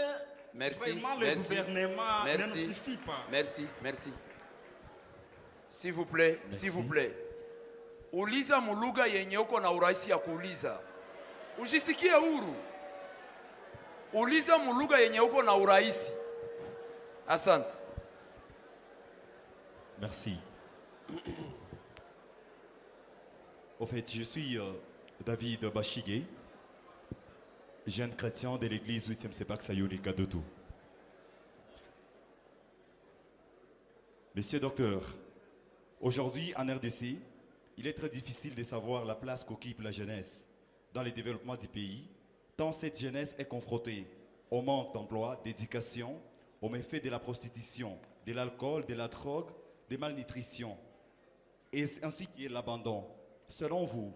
Merci, vraiment le merci, gouvernement ne merci, nous suffit pas. Merci, merci. S'il vous plaît, s'il vous plaît. Uliza mulugha yenye uko na urahisi ya kuuliza. Ujisikie huru. Uliza mulugha yenye uko na urahisi. Asante. Merci. Au fait, je suis David Bachigé, jeune chrétien de l'église 8e Sepak Sayuni Kadoto. Monsieur docteur, aujourd'hui en RDC, il est très difficile de savoir la place qu'occupe la jeunesse dans le développement du pays, tant cette jeunesse est confrontée au manque d'emploi, d'éducation, aux méfaits de la prostitution, de l'alcool, de la drogue, de malnutrition, et ainsi que l'abandon. Selon vous,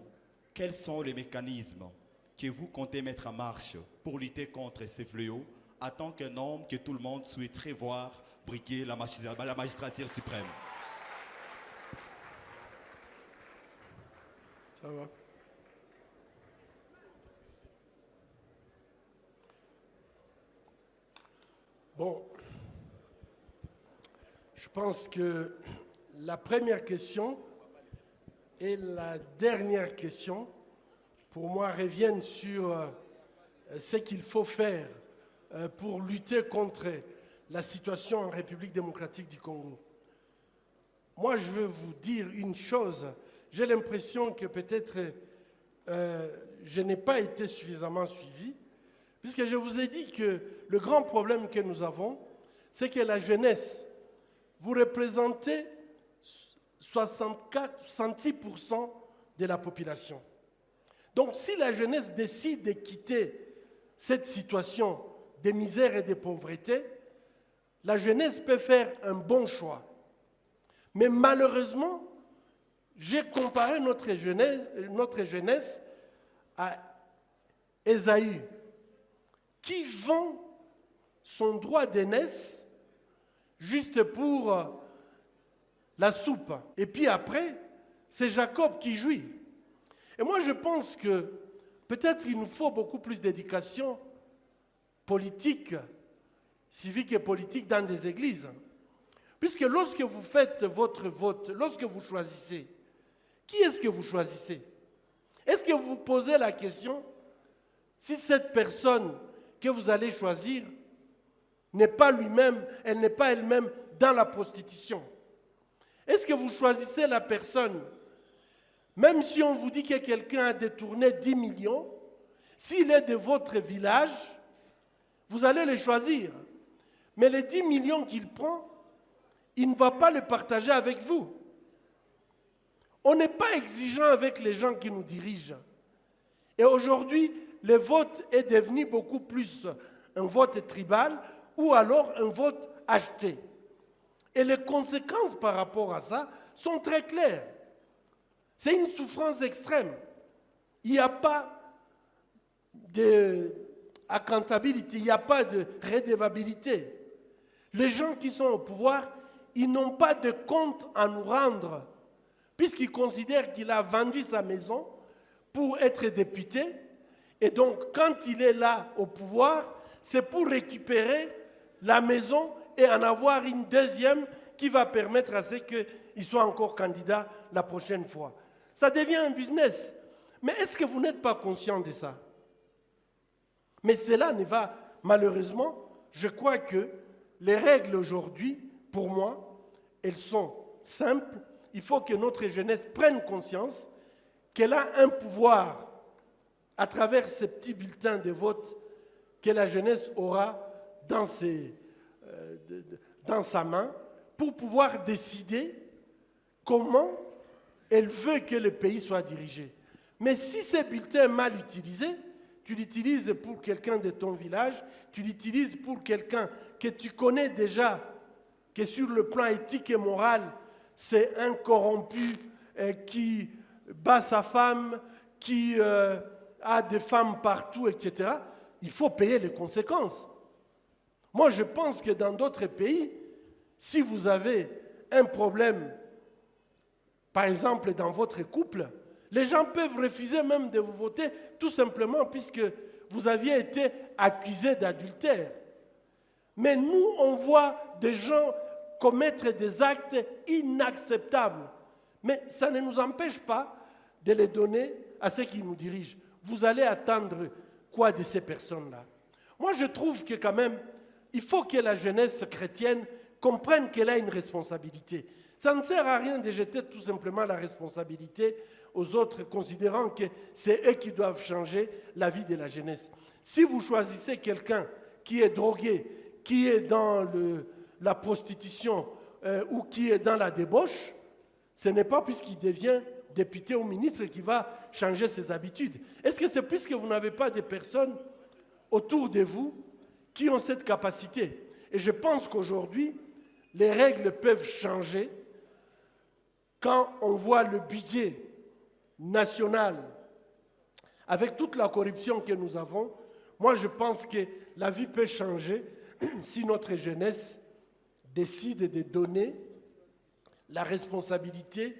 quels sont les mécanismes que vous comptez mettre en marche pour lutter contre ces fléaux, en tant qu'un homme que tout le monde souhaiterait voir briller la magistrature suprême? Ça va. Bon, je pense que la première question et la dernière question, pour moi, reviennent sur ce qu'il faut faire pour lutter contre la situation en République démocratique du Congo. Moi, je veux vous dire une chose. J'ai l'impression que peut-être je n'ai pas été suffisamment suivi, puisque je vous ai dit que le grand problème que nous avons, c'est que la jeunesse, vous représentez 66% de la population. Donc si la jeunesse décide de quitter cette situation de misère et de pauvreté, la jeunesse peut faire un bon choix. Mais malheureusement, j'ai comparé notre jeunesse à Ésaü, qui vend son droit d'aînesse juste pour la soupe. Et puis après, c'est Jacob qui jouit. Et moi, je pense que peut-être il nous faut beaucoup plus d'éducation politique, civique et politique dans des églises. Puisque lorsque vous faites votre vote, lorsque vous choisissez, qui est-ce que vous choisissez? Est-ce que vous vous posez la question si cette personne que vous allez choisir n'est pas lui-même, elle n'est pas elle-même dans la prostitution? Est-ce que vous choisissez la personne, même si on vous dit que quelqu'un a détourné 10 millions, s'il est de votre village, vous allez le choisir. Mais les 10 millions qu'il prend, il ne va pas le partager avec vous. On n'est pas exigeant avec les gens qui nous dirigent. Et aujourd'hui, le vote est devenu beaucoup plus un vote tribal ou alors un vote acheté. Et les conséquences par rapport à ça sont très claires. C'est une souffrance extrême. Il n'y a pas d'accountability, il n'y a pas de redevabilité. Les gens qui sont au pouvoir, ils n'ont pas de compte à nous rendre, puisqu'ils considèrent qu'il a vendu sa maison pour être député. Et donc, quand il est là au pouvoir, c'est pour récupérer la maison et en avoir une deuxième qui va permettre à ce qu'il soit encore candidat la prochaine fois. Ça devient un business. Mais est-ce que vous n'êtes pas conscient de ça? Mais cela ne va, malheureusement, je crois que les règles aujourd'hui, pour moi, elles sont simples. Il faut que notre jeunesse prenne conscience qu'elle a un pouvoir à travers ces petits bulletins de vote que la jeunesse aura dans sa main pour pouvoir décider comment elle veut que le pays soit dirigé. Mais si ces bulletins sont mal utilisés, tu l'utilises pour quelqu'un de ton village, tu l'utilises pour quelqu'un que tu connais déjà, que sur le plan éthique et moral, c'est un corrompu qui bat sa femme, qui a des femmes partout, etc. Il faut payer les conséquences. Moi, je pense que dans d'autres pays, si vous avez un problème, par exemple dans votre couple, les gens peuvent refuser même de vous voter, tout simplement puisque vous aviez été accusé d'adultère. Mais nous, on voit des gens commettre des actes inacceptables. Mais ça ne nous empêche pas de les donner à ceux qui nous dirigent. Vous allez attendre quoi de ces personnes-là? Moi, je trouve que quand même, il faut que la jeunesse chrétienne comprenne qu'elle a une responsabilité. Ça ne sert à rien de jeter tout simplement la responsabilité aux autres, considérant que c'est eux qui doivent changer la vie de la jeunesse. Si vous choisissez quelqu'un qui est drogué, qui est dans la prostitution ou qui est dans la débauche, ce n'est pas puisqu'il devient député ou ministre qui va changer ses habitudes. Est-ce que c'est puisque vous n'avez pas de personnes autour de vous qui ont cette capacité? Et je pense qu'aujourd'hui, les règles peuvent changer quand on voit le budget national avec toute la corruption que nous avons. Moi, je pense que la vie peut changer si notre jeunesse décide de donner la responsabilité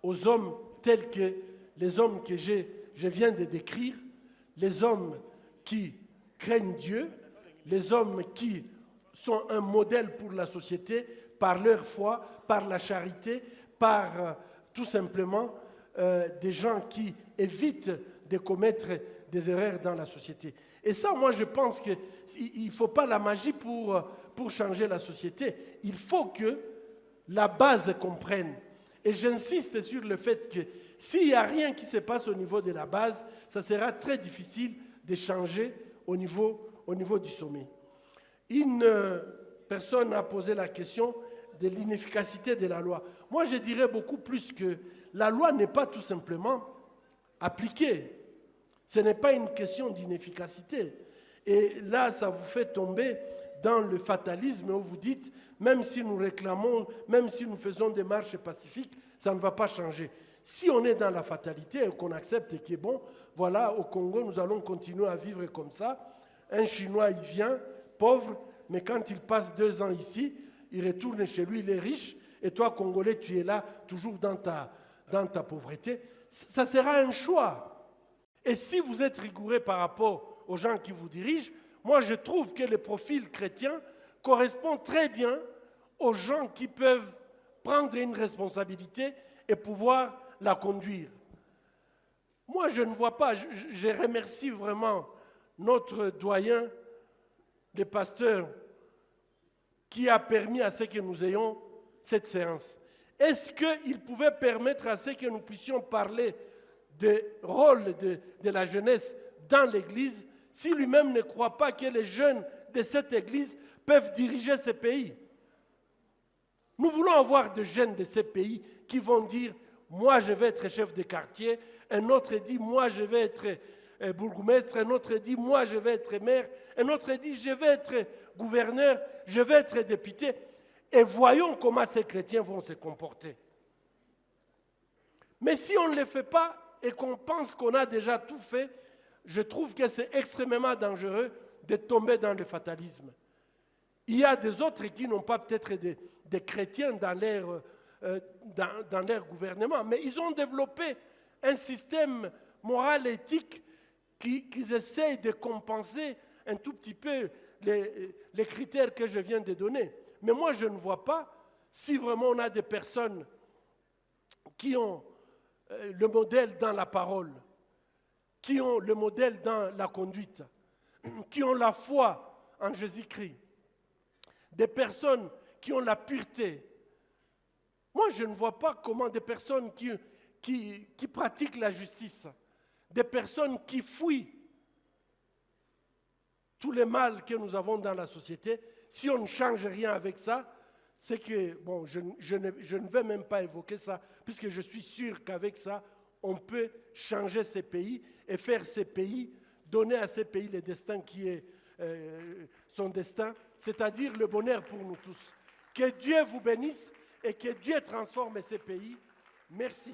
aux hommes tels que les hommes que je viens de décrire, les hommes qui craignent Dieu, les hommes qui sont un modèle pour la société par leur foi, par la charité, par tout simplement des gens qui évitent de commettre des erreurs dans la société. Et ça, moi, je pense qu'il ne faut pas la magie pour changer la société. Il faut que la base comprenne. Et j'insiste sur le fait que s'il n'y a rien qui se passe au niveau de la base, ça sera très difficile de changer au niveau du sommet. Une personne a posé la question de l'inefficacité de la loi. Moi, je dirais beaucoup plus que la loi n'est pas tout simplement appliquée. Ce n'est pas une question d'inefficacité. Et là, ça vous fait tomber dans le fatalisme où vous dites, même si nous réclamons, même si nous faisons des marches pacifiques, ça ne va pas changer. Si on est dans la fatalité et qu'on accepte qu'il est bon, voilà, au Congo, nous allons continuer à vivre comme ça. Un Chinois, il vient, pauvre, mais quand il passe 2 ans ici, il retourne chez lui, il est riche, et toi, Congolais, tu es là, toujours dans ta pauvreté. Ça sera un choix. Et si vous êtes rigoureux par rapport aux gens qui vous dirigent, moi, je trouve que le profil chrétien correspond très bien aux gens qui peuvent prendre une responsabilité et pouvoir la conduire. Moi, je ne vois pas, je remercie vraiment notre doyen, le pasteur, qui a permis à ce que nous ayons cette séance. Est-ce qu'il pouvait permettre à ce que nous puissions parler du rôle de la jeunesse dans l'Église si lui-même ne croit pas que les jeunes de cette Église peuvent diriger ce pays? Nous voulons avoir des jeunes de ces pays qui vont dire « Moi, je vais être chef de quartier », un autre dit « Moi, je vais être bourgmestre », un autre dit « Moi, je vais être maire », un autre dit « Je vais être gouverneur, je vais être député ». Et voyons comment ces chrétiens vont se comporter. Mais si on ne le fait pas et qu'on pense qu'on a déjà tout fait, je trouve que c'est extrêmement dangereux de tomber dans le fatalisme. Il y a des autres qui n'ont pas peut-être des chrétiens dans leur gouvernement, mais ils ont développé un système moral, éthique, qu'ils essayent de compenser un tout petit peu les critères que je viens de donner. Mais moi, je ne vois pas si vraiment on a des personnes qui ont le modèle dans la parole, qui ont le modèle dans la conduite, qui ont la foi en Jésus-Christ, des personnes qui ont la pureté. Moi, je ne vois pas comment des personnes qui pratiquent la justice, des personnes qui fuient tous les mal que nous avons dans la société, si on ne change rien avec ça, c'est que, bon, je ne vais même pas évoquer ça, puisque je suis sûr qu'avec ça, on peut changer ces pays et faire ces pays, donner à ces pays le destin qui est son destin, c'est-à-dire le bonheur pour nous tous. Que Dieu vous bénisse et que Dieu transforme ces pays. Merci.